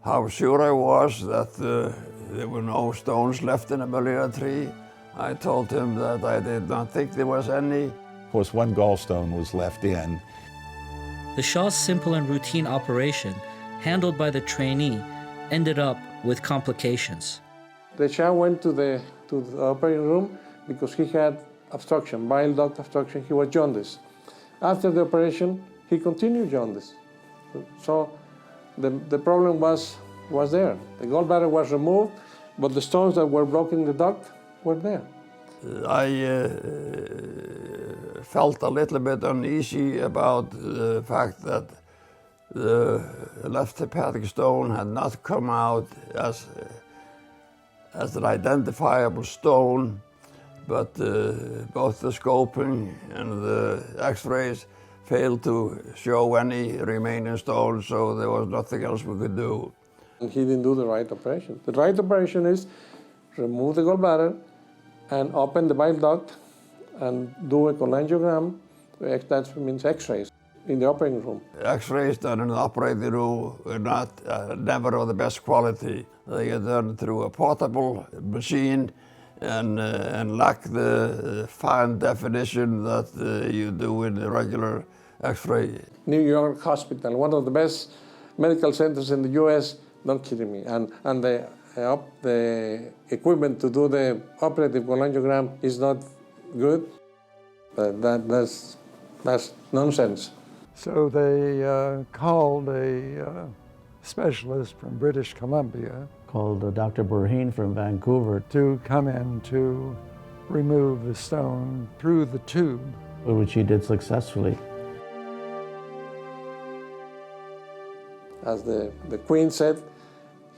how sure I was that there were no stones left in the miliary tree. I told him that I did not think there was any. Of course, one gallstone was left in. The Shah's simple and routine operation, handled by the trainee, ended up with complications. The Shah went to the operating room because he had obstruction, bile duct obstruction. He was jaundiced. After the operation, he continued jaundice. So the problem was there. The gallbladder was removed, but the stones that were blocking the duct were there. I felt a little bit uneasy about the fact that the left hepatic stone had not come out as an identifiable stone, but both the scoping and the x-rays failed to show any remaining stones, so there was nothing else we could do. And he didn't do the right operation. The right operation is remove the gallbladder and open the bile duct and do a cholangiogram. That means x-rays in the operating room. X-rays done in the operating room were never of the best quality. They are done through a portable machine and lack the fine definition that you do in the regular X-ray. New York Hospital, one of the best medical centers in the U.S., don't kid me. And the equipment to do the operative cholangiogram is not good. That's nonsense. So they called a specialist from British Columbia called Dr. Burheen from Vancouver to come in to remove the stone through the tube, which he did successfully. As the Queen said,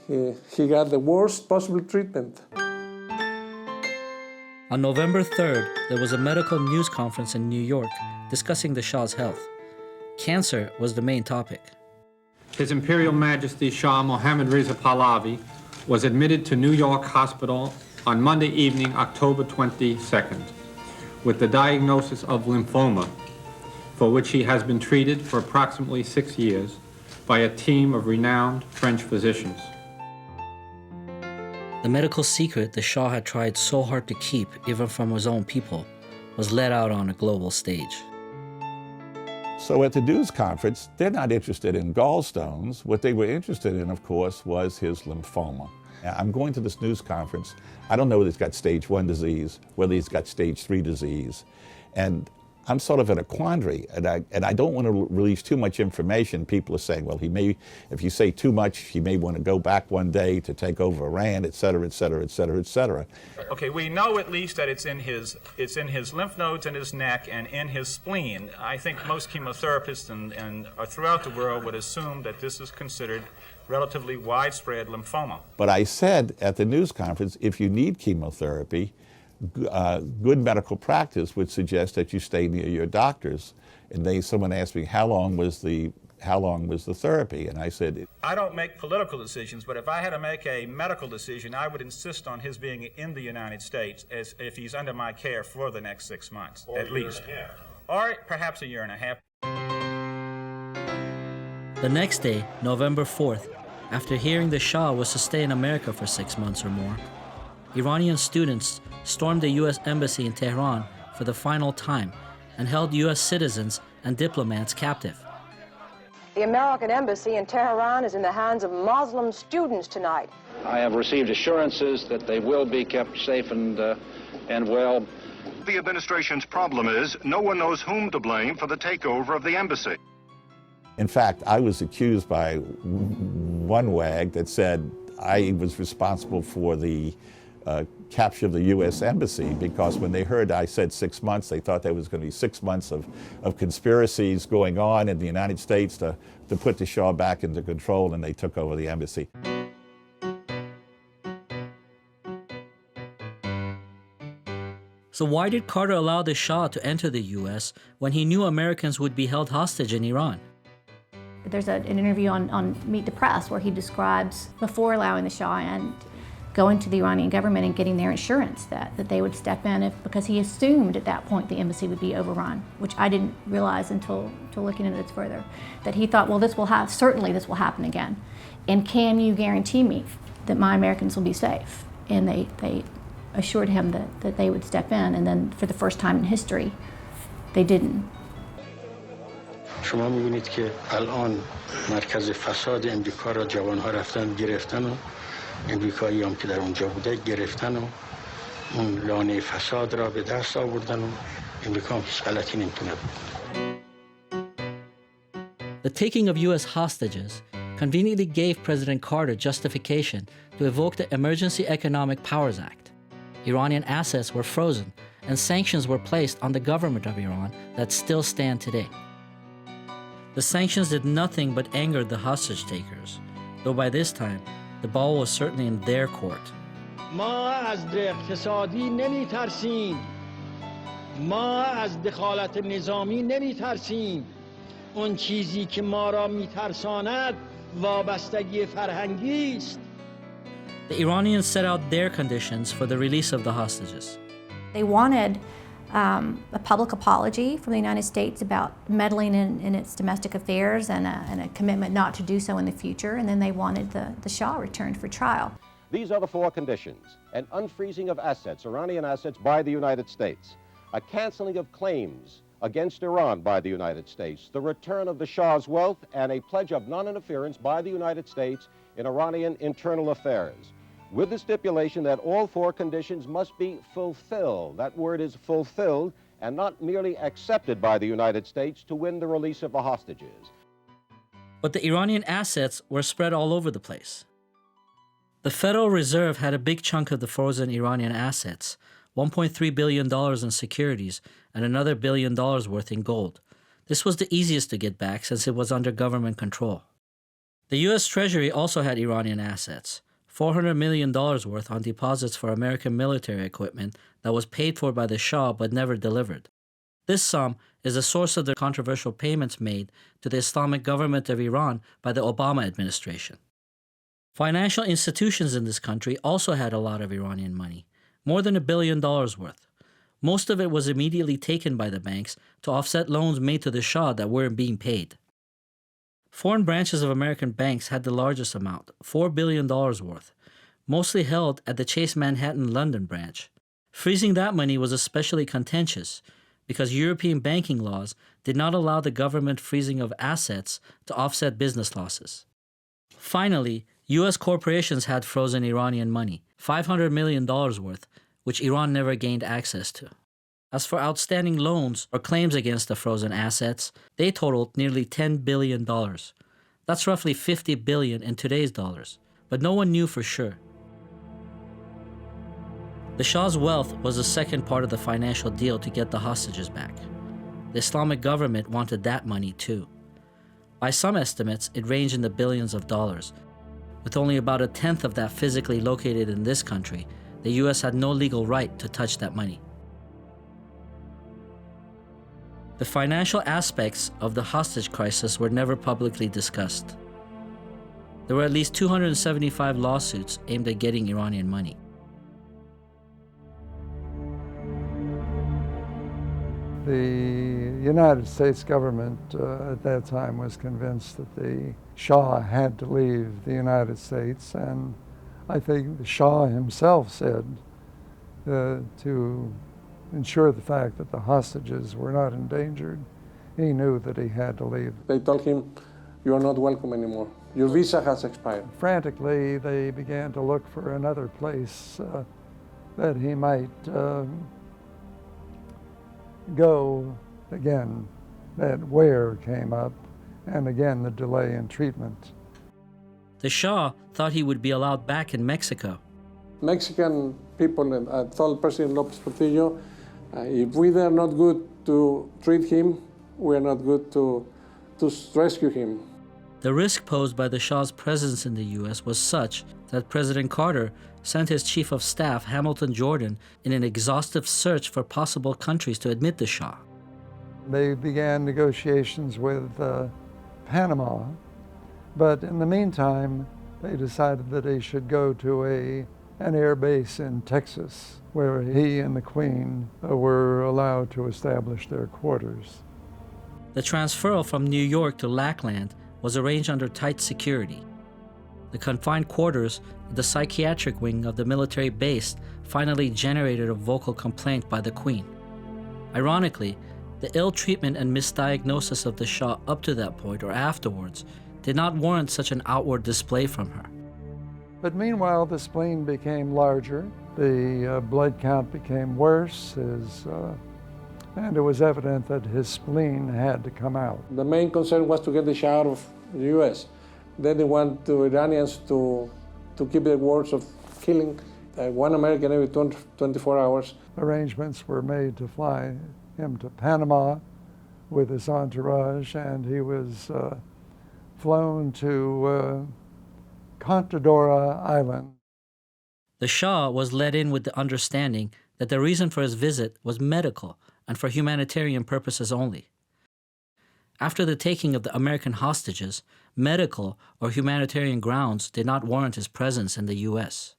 he got the worst possible treatment. On November 3rd, there was a medical news conference in New York discussing the Shah's health. Cancer was the main topic. His Imperial Majesty Shah Mohammad Reza Pahlavi was admitted to New York Hospital on Monday evening, October 22nd, with the diagnosis of lymphoma, for which he has been treated for approximately 6 years by a team of renowned French physicians. The medical secret the Shah had tried so hard to keep, even from his own people, was let out on a global stage. So at the news conference, they're not interested in gallstones. What they were interested in, of course, was his lymphoma. I'm going to this news conference. I don't know whether he's got stage 1 disease, whether he's got stage 3 disease. And I'm sort of in a quandary, and I don't want to release too much information. People are saying, well, he may, if you say too much, he may want to go back one day to take over Iran, et cetera, et cetera, et cetera, et cetera. Okay, we know at least that it's in his lymph nodes, in his neck, and in his spleen. I think most chemotherapists and throughout the world would assume that this is considered relatively widespread lymphoma. But I said at the news conference, if you need chemotherapy, good medical practice would suggest that you stay near your doctors. And someone asked me, how long was the therapy? And I said, I don't make political decisions, but if I had to make a medical decision, I would insist on his being in the United States as if he's under my care for the next 6 months, at least. Or perhaps a year and a half. The next day, November 4th, after hearing the Shah was to stay in America for 6 months or more, Iranian students stormed the U.S. Embassy in Tehran for the final time and held U.S. citizens and diplomats captive. The American Embassy in Tehran is in the hands of Muslim students tonight. I have received assurances that they will be kept safe and well. The administration's problem is no one knows whom to blame for the takeover of the embassy. In fact, I was accused by one wag that said I was responsible for the capture the U.S. Embassy, because when they heard I said 6 months, they thought there was going to be 6 months of conspiracies going on in the United States to put the Shah back into control, and they took over the embassy. So why did Carter allow the Shah to enter the U.S. when he knew Americans would be held hostage in Iran? There's an interview on Meet the Press where he describes before allowing the Shah and going to the Iranian government and getting their assurance that they would step in because he assumed at that point the embassy would be overrun, which I didn't realize until looking into this further, that he thought, well, certainly this will happen again. And can you guarantee me that my Americans will be safe? And they assured him that they would step in, and then for the first time in history, they didn't. شما می‌بینید که الان مرکز فساد امریکا را جوان‌ها رفتن گرفتن و امریکایی هم که در اونجا بوده گرفتن و اون لانه فساد را به دست آوردن و امریکا هم هیچ غلطی نمی‌تونه بکنه. The taking of U.S. hostages conveniently gave President Carter justification to evoke the Emergency Economic Powers Act. Iranian assets were frozen and sanctions were placed on the government of Iran that still stand today. The sanctions did nothing but anger the hostage takers, though by this time, the ball was certainly in their court. ما از اقتصادی نمی‌ترسیم. ما از دخالت نظامی نمی‌ترسیم. اون چیزی که ما را می‌ترساند وابستگی فرهنگی است. The Iranians set out their conditions for the release of the hostages. They wanted a public apology from the United States about meddling in its domestic affairs and a commitment not to do so in the future, and then they wanted the Shah returned for trial. These are the four conditions: an unfreezing of assets, Iranian assets, by the United States, a canceling of claims against Iran by the United States, the return of the Shah's wealth, and a pledge of non-interference by the United States in Iranian internal affairs, with the stipulation that all four conditions must be fulfilled. That word is fulfilled, and not merely accepted by the United States to win the release of the hostages. But the Iranian assets were spread all over the place. The Federal Reserve had a big chunk of the frozen Iranian assets, $1.3 billion in securities and another $1 billion worth in gold. This was the easiest to get back since it was under government control. The U.S. Treasury also had Iranian assets, $400 million worth on deposits for American military equipment that was paid for by the Shah but never delivered. This sum is the source of the controversial payments made to the Islamic government of Iran by the Obama administration. Financial institutions in this country also had a lot of Iranian money, more than $1 billion worth. Most of it was immediately taken by the banks to offset loans made to the Shah that weren't being paid. Foreign branches of American banks had the largest amount, $4 billion worth, mostly held at the Chase Manhattan London branch. Freezing that money was especially contentious because European banking laws did not allow the government freezing of assets to offset business losses. Finally, U.S. corporations had frozen Iranian money, $500 million worth, which Iran never gained access to. As for outstanding loans or claims against the frozen assets, they totaled nearly $10 billion. That's roughly $50 billion in today's dollars, but no one knew for sure. The Shah's wealth was the second part of the financial deal to get the hostages back. The Islamic government wanted that money too. By some estimates, it ranged in the billions of dollars. With only about a tenth of that physically located in this country, the U.S. had no legal right to touch that money. The financial aspects of the hostage crisis were never publicly discussed. There were at least 275 lawsuits aimed at getting Iranian money. The United States government at that time was convinced that the Shah had to leave the United States, and I think the Shah himself said to ensure the fact that the hostages were not endangered, he knew that he had to leave. They told him, "You are not welcome anymore. Your visa has expired." Frantically, they began to look for another place that he might go. Again, that where came up, and again the delay in treatment. The Shah thought he would be allowed back in Mexico. Mexican people, and I told President Lopez Portillo, if we are not good to treat him, we are not good to rescue him. The risk posed by the Shah's presence in the U.S. was such that President Carter sent his chief of staff, Hamilton Jordan, in an exhaustive search for possible countries to admit the Shah. They began negotiations with Panama, but in the meantime, they decided that he should go to an air base in Texas, where he and the Queen were allowed to establish their quarters. The transfer from New York to Lackland was arranged under tight security. The confined quarters of the psychiatric wing of the military base finally generated a vocal complaint by the Queen. Ironically, the ill treatment and misdiagnosis of the Shah up to that point or afterwards did not warrant such an outward display from her. But meanwhile, the spleen became larger, the blood count became worse, and it was evident that his spleen had to come out. The main concern was to get the Shah out of the U.S. Then they want the Iranians to keep the words of killing one American every 24 hours. Arrangements were made to fly him to Panama with his entourage, and he was flown to Contadora Island. The Shah was let in with the understanding that the reason for his visit was medical and for humanitarian purposes only. After the taking of the American hostages, medical or humanitarian grounds did not warrant his presence in the U.S.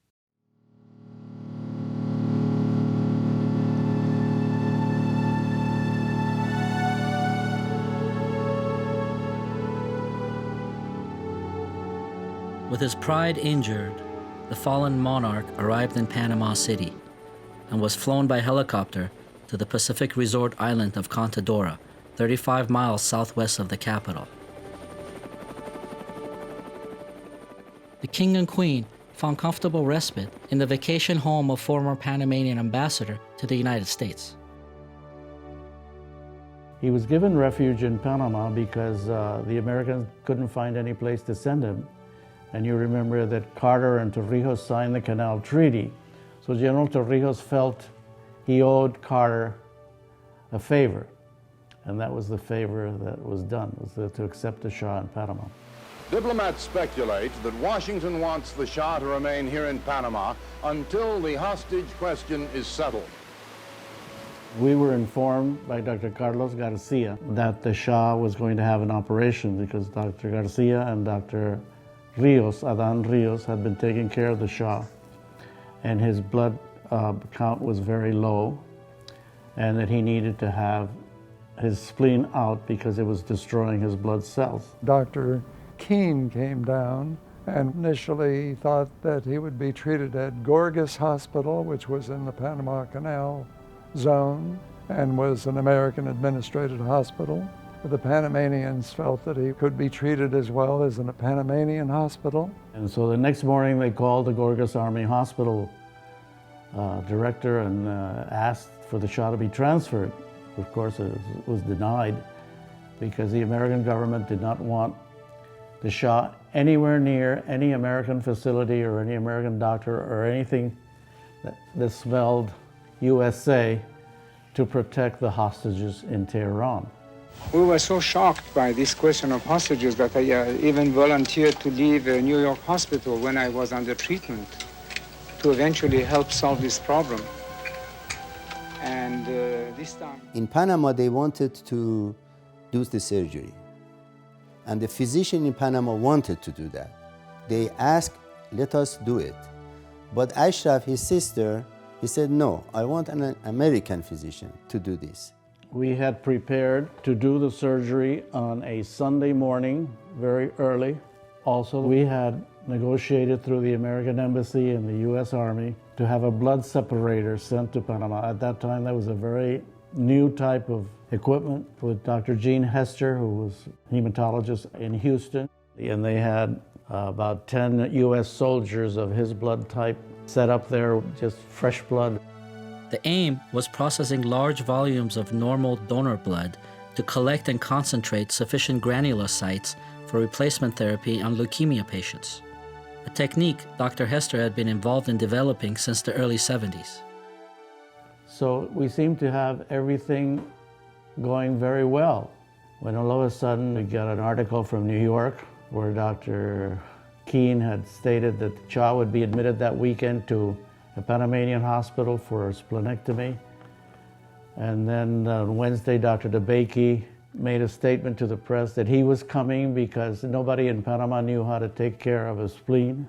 With his pride injured, the fallen monarch arrived in Panama City and was flown by helicopter to the Pacific resort island of Contadora, 35 miles southwest of the capital. The king and queen found comfortable respite in the vacation home of former Panamanian ambassador to the United States. He was given refuge in Panama because the Americans couldn't find any place to send him. And you remember that Carter and Torrijos signed the Canal Treaty. So General Torrijos felt he owed Carter a favor. And that was the favor that was done, was to accept the Shah in Panama. Diplomats speculate that Washington wants the Shah to remain here in Panama until the hostage question is settled. We were informed by Dr. Carlos Garcia that the Shah was going to have an operation because Dr. Garcia and Dr. Adan Rios, had been taking care of the Shah, and his blood count was very low, and that he needed to have his spleen out because it was destroying his blood cells. Dr. Keene came down and initially thought that he would be treated at Gorgas Hospital, which was in the Panama Canal zone and was an American administrated hospital. The Panamanians felt that he could be treated as well as in a Panamanian hospital. And so the next morning they called the Gorgas Army Hospital director and asked for the Shah to be transferred. Of course, it was denied because the American government did not want the Shah anywhere near any American facility or any American doctor or anything that smelled USA to protect the hostages in Tehran. We were so shocked by this question of hostages that I even volunteered to leave a New York hospital when I was under treatment to eventually help solve this problem. And this time... In Panama, they wanted to do the surgery. And the physician in Panama wanted to do that. They asked, let us do it. But Ashraf, his sister, he said, no, I want an American physician to do this. We had prepared to do the surgery on a Sunday morning, very early. Also, we had negotiated through the American Embassy and the U.S. Army to have a blood separator sent to Panama. At that time, that was a very new type of equipment with Dr. Gene Hester, who was a hematologist in Houston. And they had about 10 U.S. soldiers of his blood type set up there, just fresh blood. The aim was processing large volumes of normal donor blood to collect and concentrate sufficient granulocytes for replacement therapy on leukemia patients. a technique Dr. Hester had been involved in developing since the early 70s. So we seem to have everything going very well. When all of a sudden we got an article from New York where Dr. Keene had stated that the Shah would be admitted that weekend to a Panamanian hospital for a splenectomy. And then on Wednesday, Dr. DeBakey made a statement to the press that he was coming because nobody in Panama knew how to take care of a spleen.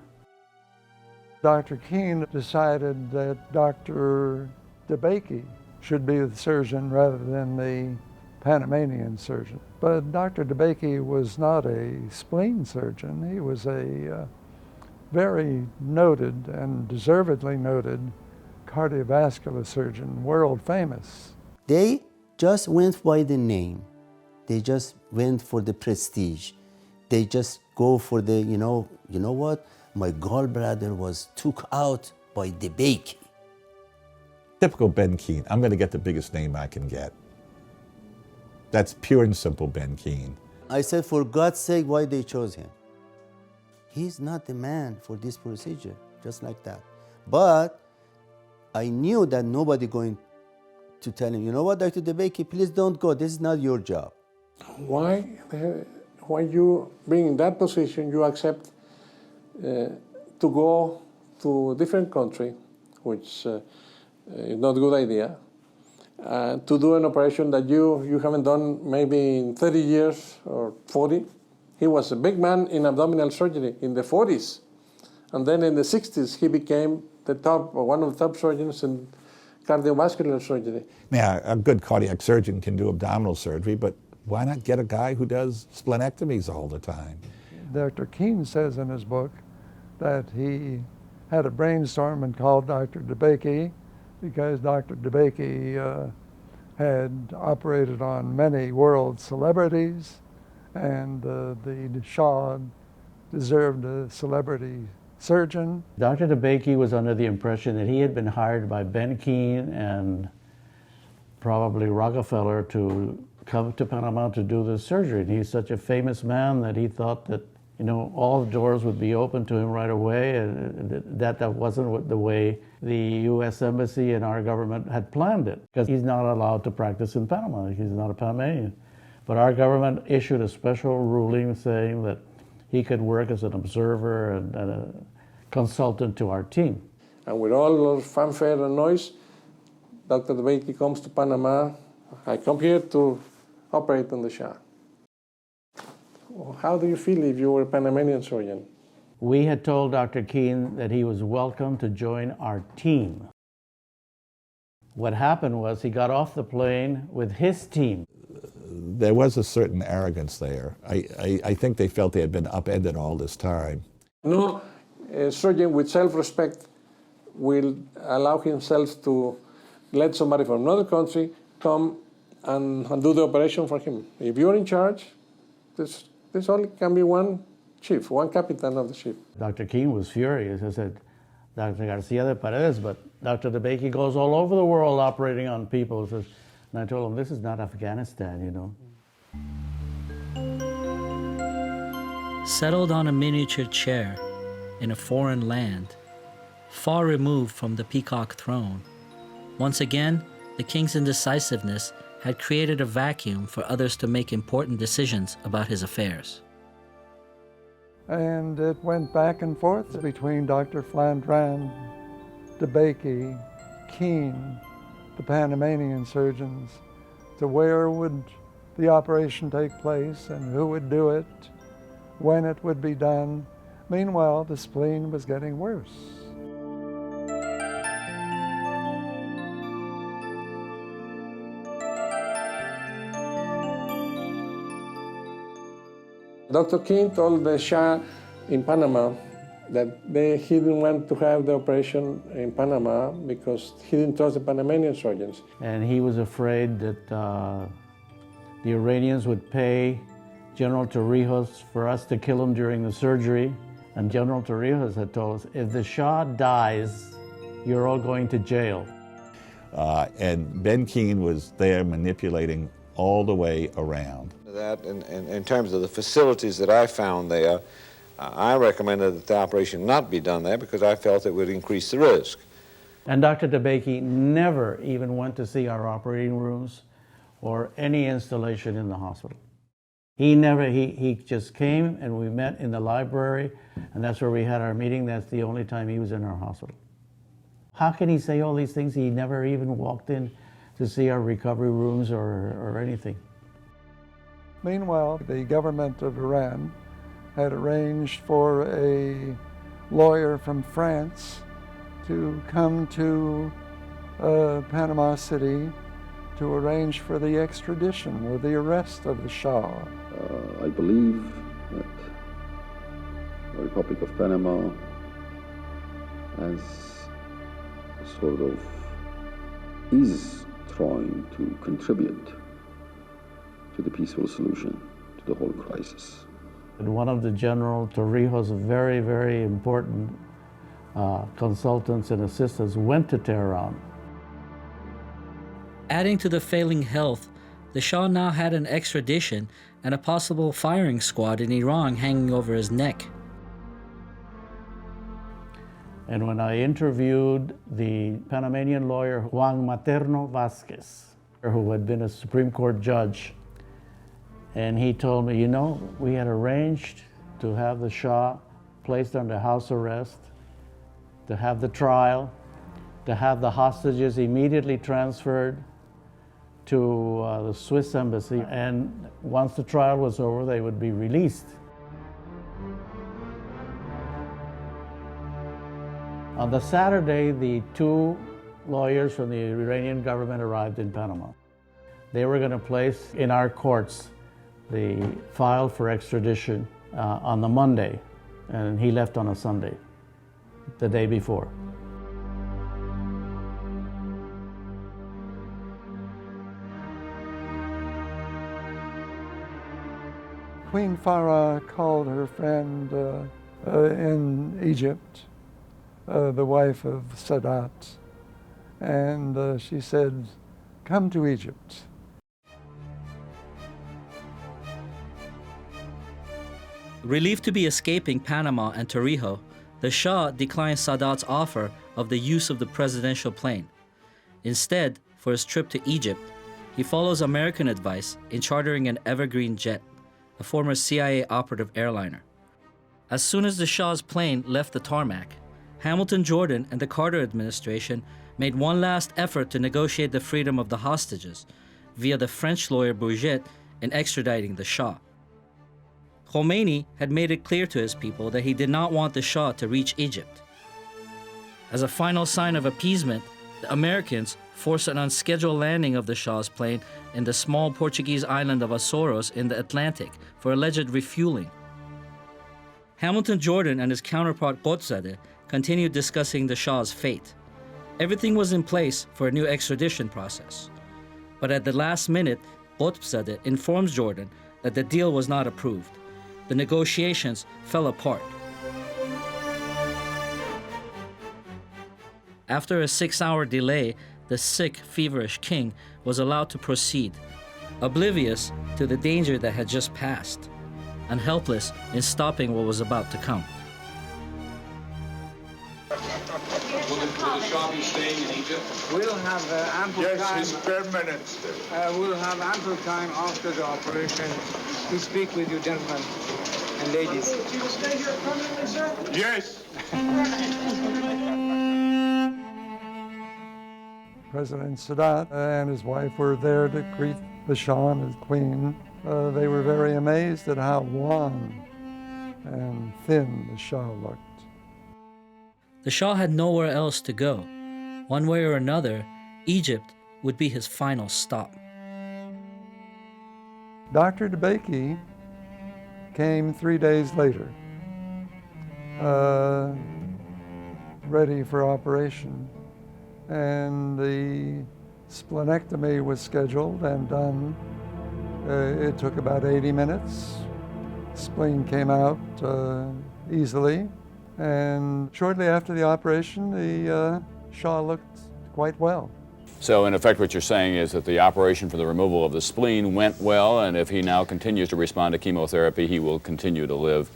Dr. Keene decided that Dr. DeBakey should be the surgeon rather than the Panamanian surgeon. But Dr. DeBakey was not a spleen surgeon. He was a very noted and deservedly noted cardiovascular surgeon, world famous. They just went by the name. They just went for the prestige. They just go for the, you know what? My gallbladder was took out by DeBakey. Typical Ben Keene. I'm going to get the biggest name I can get. That's pure and simple Ben Keene. I said, for God's sake, why they chose him? He's not the man for this procedure, just like that. But I knew that nobody going to tell him, you know what, Dr. DeBakey, please don't go. This is not your job. Why you being in that position, you accept to go to a different country, which is not a good idea, to do an operation that you haven't done maybe in 30 years or 40. He was a big man in abdominal surgery in the 40s. And then in the 60s, he became one of the top surgeons in cardiovascular surgery. Now, a good cardiac surgeon can do abdominal surgery, but why not get a guy who does splenectomies all the time? Dr. Keene says in his book that he had a brainstorm and called Dr. DeBakey because Dr. DeBakey had operated on many world celebrities, and the Shah deserved a celebrity surgeon. Dr. DeBakey was under the impression that he had been hired by Ben Keene and probably Rockefeller to come to Panama to do this surgery. And he's such a famous man that he thought that, all the doors would be open to him right away, and that wasn't the way the U.S. Embassy and our government had planned it, because he's not allowed to practice in Panama. He's not a Panamanian. But our government issued a special ruling saying that he could work as an observer and a consultant to our team. And with all those fanfare and noise, Dr. DeBakey comes to Panama. I come here to operate on the Shah. How do you feel if you were a Panamanian surgeon? We had told Dr. Keene that he was welcome to join our team. What happened was he got off the plane with his team. There was a certain arrogance there. I think they felt they had been upended all this time. No surgeon with self-respect will allow himself to let somebody from another country come and do the operation for him. If you're in charge, there's only can be one chief, one captain of the ship. Dr. Keene was furious. I said, Dr. Garcia de Paredes, but Dr. DeBakey goes all over the world operating on people. And I told him, this is not Afghanistan, Settled on a miniature chair in a foreign land, far removed from the peacock throne, once again, the king's indecisiveness had created a vacuum for others to make important decisions about his affairs. And it went back and forth between Dr. Flandrin, DeBakey, Keene, the Panamanian surgeons, to where would the operation take place and who would do it, when it would be done. Meanwhile, the spleen was getting worse. Dr. Keene told the Shah in Panama that he didn't want to have the operation in Panama because he didn't trust the Panamanian surgeons. And he was afraid that the Iranians would pay General Torrijos for us to kill him during the surgery. And General Torrijos had told us, if the Shah dies, you're all going to jail. And Ben Keene was there manipulating all the way around. That in terms of the facilities that I found there, I recommended that the operation not be done there because I felt it would increase the risk. And Dr. DeBakey never even went to see our operating rooms or any installation in the hospital. He just came and we met in the library, and that's where we had our meeting. That's the only time he was in our hospital. How can he say all these things? He never even walked in to see our recovery rooms or anything. Meanwhile, the government of Iran had arranged for a lawyer from France to come to Panama City to arrange for the extradition or the arrest of the Shah. I believe that the Republic of Panama has sort of is trying to contribute to the peaceful solution to the whole crisis. And one of the General Torrijos' very, very important consultants and assistants went to Tehran. Adding to the failing health, the Shah now had an extradition and a possible firing squad in Iran hanging over his neck. And when I interviewed the Panamanian lawyer Juan Materno Vasquez, who had been a Supreme Court judge, and he told me, you know, we had arranged to have the Shah placed under house arrest, to have the trial, to have the hostages immediately transferred to the Swiss embassy, and once the trial was over, they would be released. On the Saturday, the two lawyers from the Iranian government arrived in Panama. They were going to place in our courts the file for extradition on the Monday, and he left on a Sunday, the day before. Queen Farah called her friend in Egypt, the wife of Sadat, and she said, "Come to Egypt." Relieved to be escaping Panama and Torrijos, the Shah declined Sadat's offer of the use of the presidential plane. Instead, for his trip to Egypt, he follows American advice in chartering an Evergreen jet, a former CIA operative airliner. As soon as the Shah's plane left the tarmac, Hamilton Jordan and the Carter administration made one last effort to negotiate the freedom of the hostages via the French lawyer Bourget in extraditing the Shah. Khomeini had made it clear to his people that he did not want the Shah to reach Egypt. As a final sign of appeasement, the Americans forced an unscheduled landing of the Shah's plane in the small Portuguese island of Azores in the Atlantic for alleged refueling. Hamilton Jordan and his counterpart Qotzadeh continued discussing the Shah's fate. Everything was in place for a new extradition process. But at the last minute, Qotzadeh informs Jordan that the deal was not approved. The negotiations fell apart. After a 6-hour delay, the sick, feverish king was allowed to proceed, oblivious to the danger that had just passed, and helpless in stopping what was about to come. Will the Shah be staying in Egypt? We'll have ample time. Yes, he's permanent still. We'll have ample time after the operation to speak with you, gentlemen and ladies. You will stay here permanently, sir? Yes. President Sadat and his wife were there to greet the Shah and his queen. They were very amazed at how wan and thin the Shah looked. The Shah had nowhere else to go. One way or another, Egypt would be his final stop. Dr. DeBakey came 3 days later, ready for operation. And the splenectomy was scheduled and done. It took about 80 minutes. Spleen came out easily. And shortly after the operation, the Shah looked quite well. So in effect what you're saying is that the operation for the removal of the spleen went well, and if he now continues to respond to chemotherapy, he will continue to live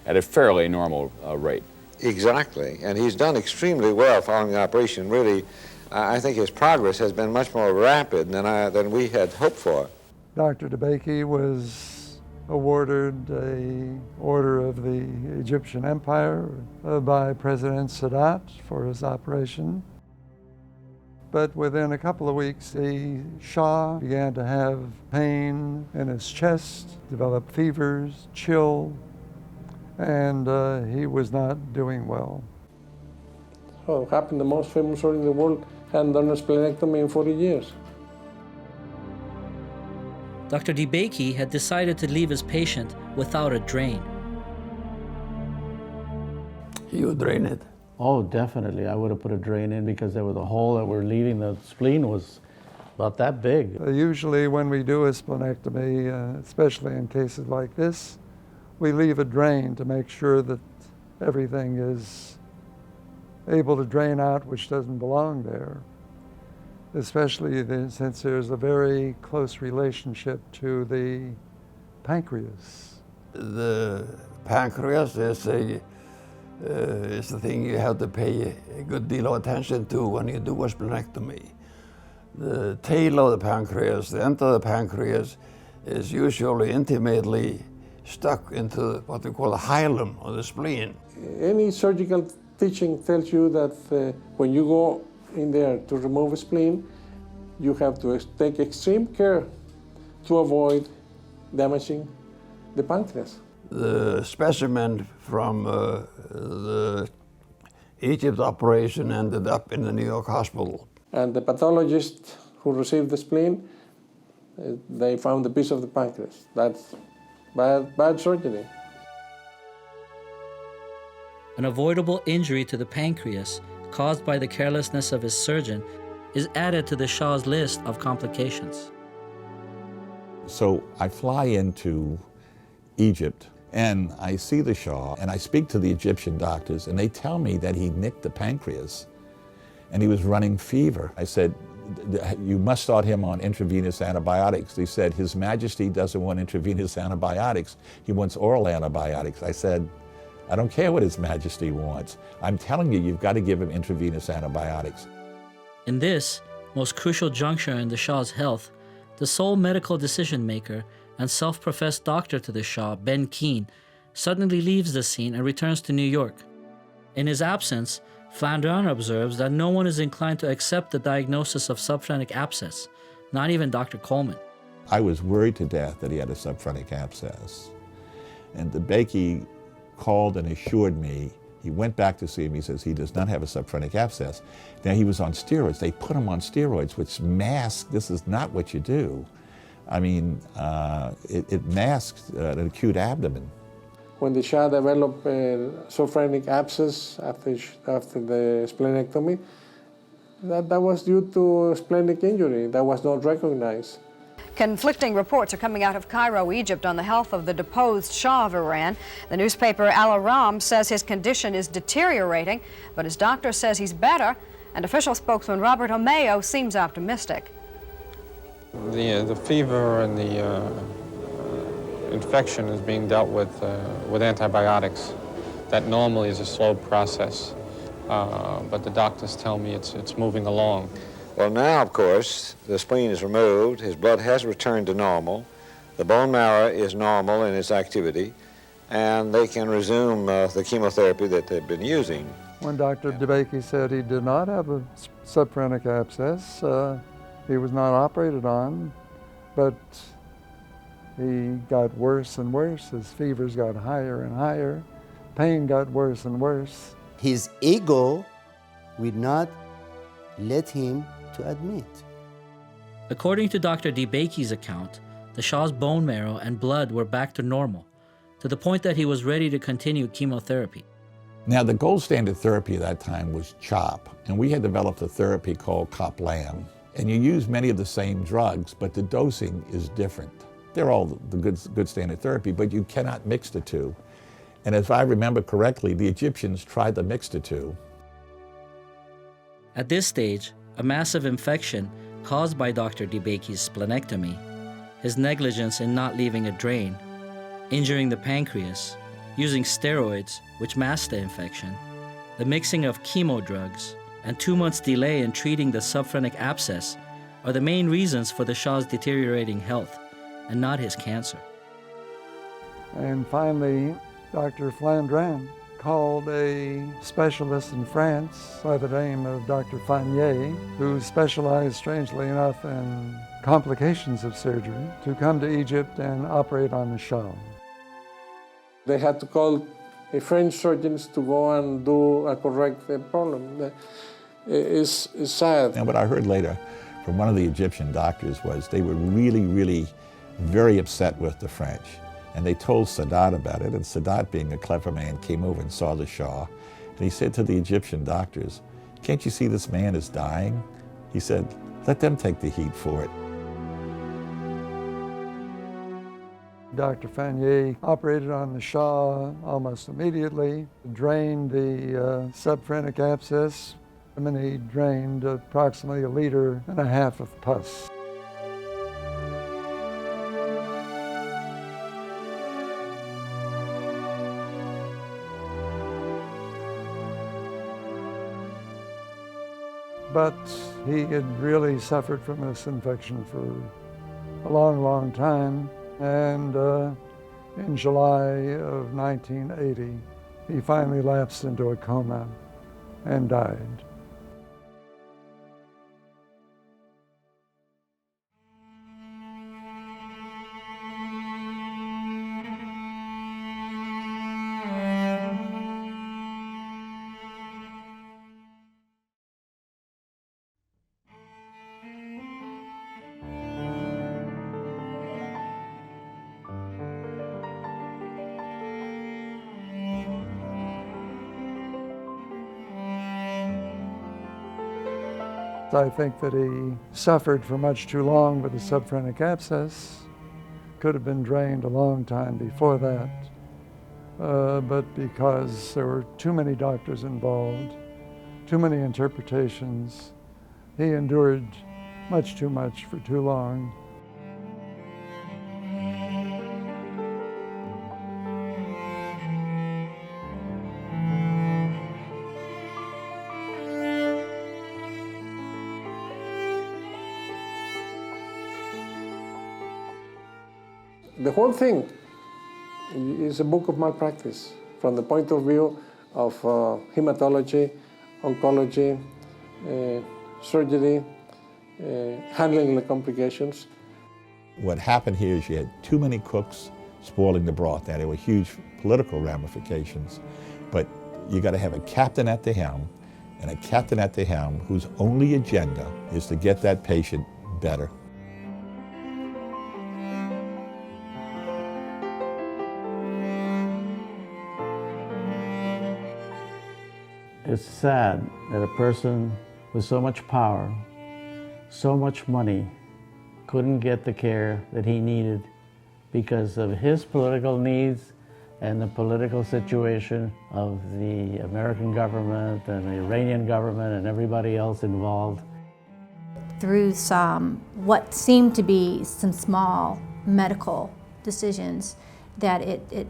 at a fairly normal rate. Exactly, and he's done extremely well following the operation. Really, I think his progress has been much more rapid than we had hoped for. Dr. DeBakey was awarded an Order of the Egyptian Empire by President Sadat for his operation. But within a couple of weeks, the Shah began to have pain in his chest, developed fevers, chill, and he was not doing well. So it happened, the most famous surgeon in the world hadn't done a splenectomy in 40 years. Dr. DeBakey had decided to leave his patient without a drain. You would drain it? Oh, definitely. I would have put a drain in because there was a hole that we're leaving. The spleen was about that big. Usually when we do a splenectomy, especially in cases like this, we leave a drain to make sure that everything is able to drain out which doesn't belong there, especially since there's a very close relationship to the pancreas. The pancreas is the thing you have to pay a good deal of attention to when you do a splenectomy. The tail of the pancreas, the end of the pancreas, is usually intimately stuck into what we call the hilum or the spleen. Any surgical teaching tells you that when you go in there to remove a spleen, you have to take extreme care to avoid damaging the pancreas. The specimen from the Egypt operation ended up in the New York hospital. And the pathologist who received the spleen, they found a piece of the pancreas. That's bad surgery. An avoidable injury to the pancreas caused by the carelessness of his surgeon is added to the Shah's list of complications. So I fly into Egypt and I see the Shah and I speak to the Egyptian doctors and they tell me that he nicked the pancreas and he was running fever. I said, you must start him on intravenous antibiotics. They said, His Majesty doesn't want intravenous antibiotics. He wants oral antibiotics. I said, I don't care what His Majesty wants. I'm telling you, you've got to give him intravenous antibiotics. In this most crucial juncture in the Shah's health, the sole medical decision maker and self-professed doctor to the Shah, Ben Keen, suddenly leaves the scene and returns to New York. In his absence, Flandrian observes that no one is inclined to accept the diagnosis of subphrenic abscess, not even Dr. Coleman. I was worried to death that he had a subphrenic abscess. And DeBakey called and assured me. He went back to see him. He says he does not have a subphrenic abscess. Now, he was on steroids. They put him on steroids, which masks, this is not what you do. I mean, it masks an acute abdomen. When the Shah developed a subphrenic abscess after the splenectomy, that was due to splenic injury that was not recognized. Conflicting reports are coming out of Cairo, Egypt, on the health of the deposed Shah of Iran. The newspaper Al Aram says his condition is deteriorating, but his doctor says he's better, and official spokesman Robert Armao seems optimistic. The fever and the infection is being dealt with antibiotics. That normally is a slow process, but the doctors tell me it's moving along. Well, now, of course, the spleen is removed, his blood has returned to normal, the bone marrow is normal in its activity, and they can resume the chemotherapy that they've been using. When Dr. DeBakey said he did not have a subphrenic abscess, he was not operated on, but he got worse and worse. His fevers got higher and higher. Pain got worse and worse. His ego would not let him to admit. According to Dr. DeBakey's account, the Shah's bone marrow and blood were back to normal, to the point that he was ready to continue chemotherapy. Now, the gold standard therapy at that time was CHOP, and we had developed a therapy called COPLAM. And you use many of the same drugs, but the dosing is different. They're all the good standard therapy, but you cannot mix the two. And if I remember correctly, the Egyptians tried to mix the two. At this stage, a massive infection caused by Dr. DeBakey's splenectomy, his negligence in not leaving a drain, injuring the pancreas, using steroids, which mask the infection, the mixing of chemo drugs, and 2 months' delay in treating the subphrenic abscess are the main reasons for the Shah's deteriorating health, and not his cancer. And finally, Dr. Flandrin called a specialist in France by the name of Dr. Fagnier, who specialized, strangely enough, in complications of surgery, to come to Egypt and operate on the Shah. They had to call a French surgeons to go and do a correct problem. It's sad. And what I heard later from one of the Egyptian doctors was they were really very upset with the French. And they told Sadat about it, and Sadat, being a clever man, came over and saw the Shah. And he said to the Egyptian doctors, "Can't you see this man is dying?" He said, "Let them take the heat for it." Dr. Fagnier operated on the Shah almost immediately, drained the subphrenic abscess, and then he drained approximately 1.5 liters of pus. But he had really suffered from this infection for a long time. And in July of 1980, he finally lapsed into a coma and died. I think that he suffered for much too long with the subphrenic abscess. Could have been drained a long time before that. But because there were too many doctors involved, too many interpretations, he endured much too much for too long. The whole thing is a book of malpractice from the point of view of hematology, oncology, surgery, handling the complications. What happened here is you had too many cooks spoiling the broth. Now, there were huge political ramifications, but you got to have a captain at the helm, and a captain at the helm whose only agenda is to get that patient better. It's sad that a person with so much power, so much money, couldn't get the care that he needed because of his political needs and the political situation of the American government and the Iranian government and everybody else involved. Through what seemed to be some small medical decisions, that it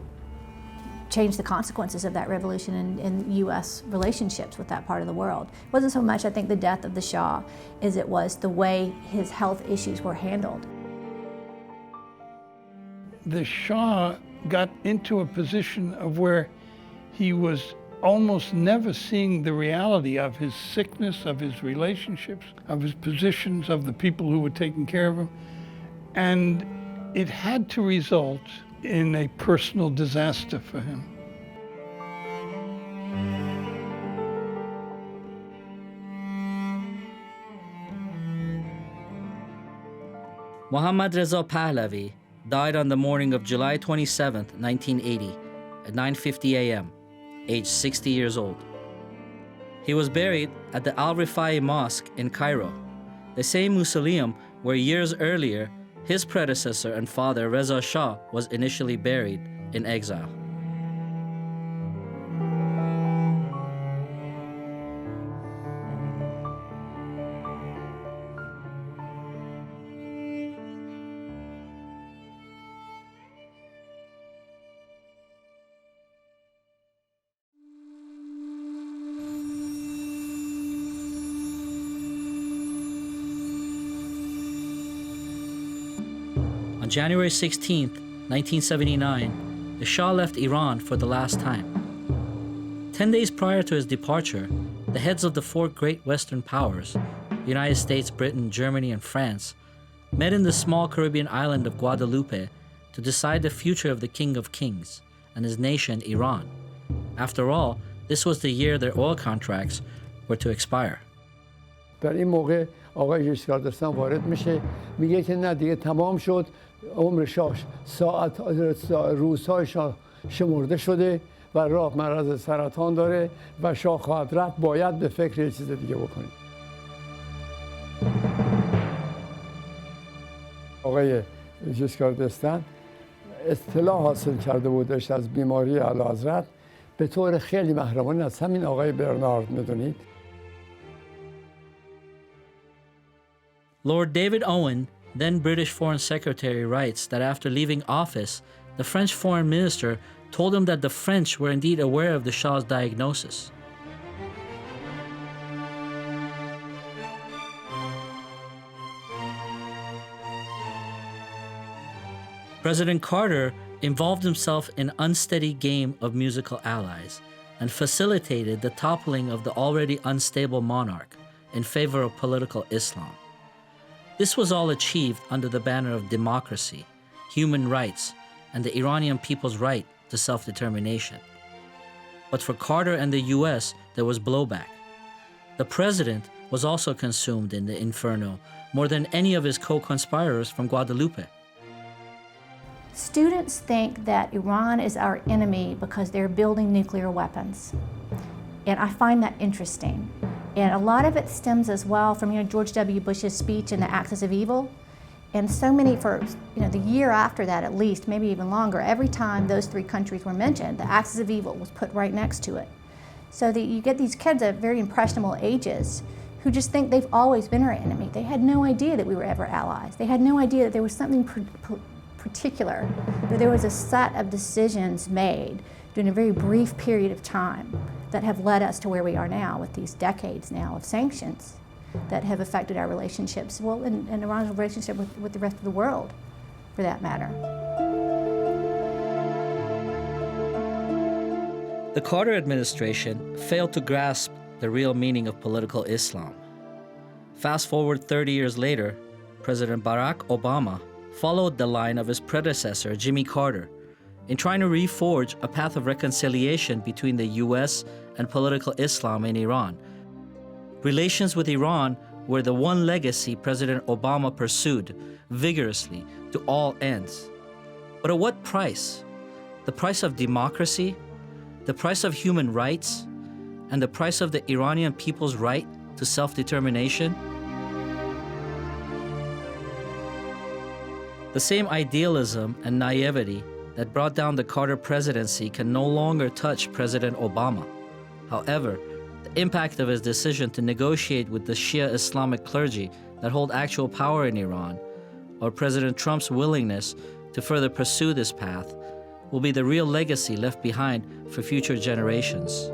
changed the consequences of that revolution in U.S. relationships with that part of the world. It wasn't so much, I think, the death of the Shah as it was the way his health issues were handled. The Shah got into a position of where he was almost never seeing the reality of his sickness, of his relationships, of his positions, of the people who were taking care of him. And it had to result in a personal disaster for him. Mohammad Reza Pahlavi died on the morning of July 27, 1980, at 9:50 a.m., aged 60 years old. He was buried at the Al-Rifai Mosque in Cairo, the same mausoleum where years earlier his predecessor and father Reza Shah was initially buried in exile. January 16, 1979, the Shah left Iran for the last time. 10 days prior to his departure, the heads of the four great Western powers, United States, Britain, Germany, and France, met in the small Caribbean island of Guadeloupe to decide the future of the King of Kings and his nation, Iran. After all, this was the year their oil contracts were to expire. در این موقع آقای ژیسکار دستان وارد میشه میگه که نه دیگه تمام شد عمر شاه روزهای شاه شمرده شده و راه مرض سرطان داره و شاه خواهد رفت باید به فکر یه چیز دیگه بکنیم. آقای ژیسکار دستان اطلاع حاصل کرده بودش از بیماری اعلیحضرت به طور خیلی محرمانه از همین آقای برنارد میدونید. Lord David Owen, then British Foreign Secretary, writes that after leaving office, the French Foreign Minister told him that the French were indeed aware of the Shah's diagnosis. President Carter involved himself in an unsteady game of musical allies and facilitated the toppling of the already unstable monarch in favor of political Islam. This was all achieved under the banner of democracy, human rights, and the Iranian people's right to self-determination. But for Carter and the US, there was blowback. The president was also consumed in the inferno more than any of his co-conspirators from Guadeloupe. Students think that Iran is our enemy because they're building nuclear weapons. And I find that interesting. And a lot of it stems as well from George W. Bush's speech in the Axis of Evil. And so many, for the year after that at least, maybe even longer, every time those three countries were mentioned, the Axis of Evil was put right next to it. So that you get these kids at very impressionable ages who just think they've always been our enemy. They had no idea that we were ever allies. They had no idea that there was something particular, that there was a set of decisions made during a very brief period of time that have led us to where we are now with these decades now of sanctions that have affected our relationships, well, and Iran's relationship with the rest of the world, for that matter. The Carter administration failed to grasp the real meaning of political Islam. Fast forward 30 years later, President Barack Obama followed the line of his predecessor, Jimmy Carter, in trying to reforge a path of reconciliation between the US and political Islam in Iran. Relations with Iran were the one legacy President Obama pursued vigorously to all ends. But at what price? The price of democracy, the price of human rights, and the price of the Iranian people's right to self-determination? The same idealism and naivety that brought down the Carter presidency can no longer touch President Obama. However, the impact of his decision to negotiate with the Shia Islamic clergy that hold actual power in Iran, or President Trump's willingness to further pursue this path, will be the real legacy left behind for future generations.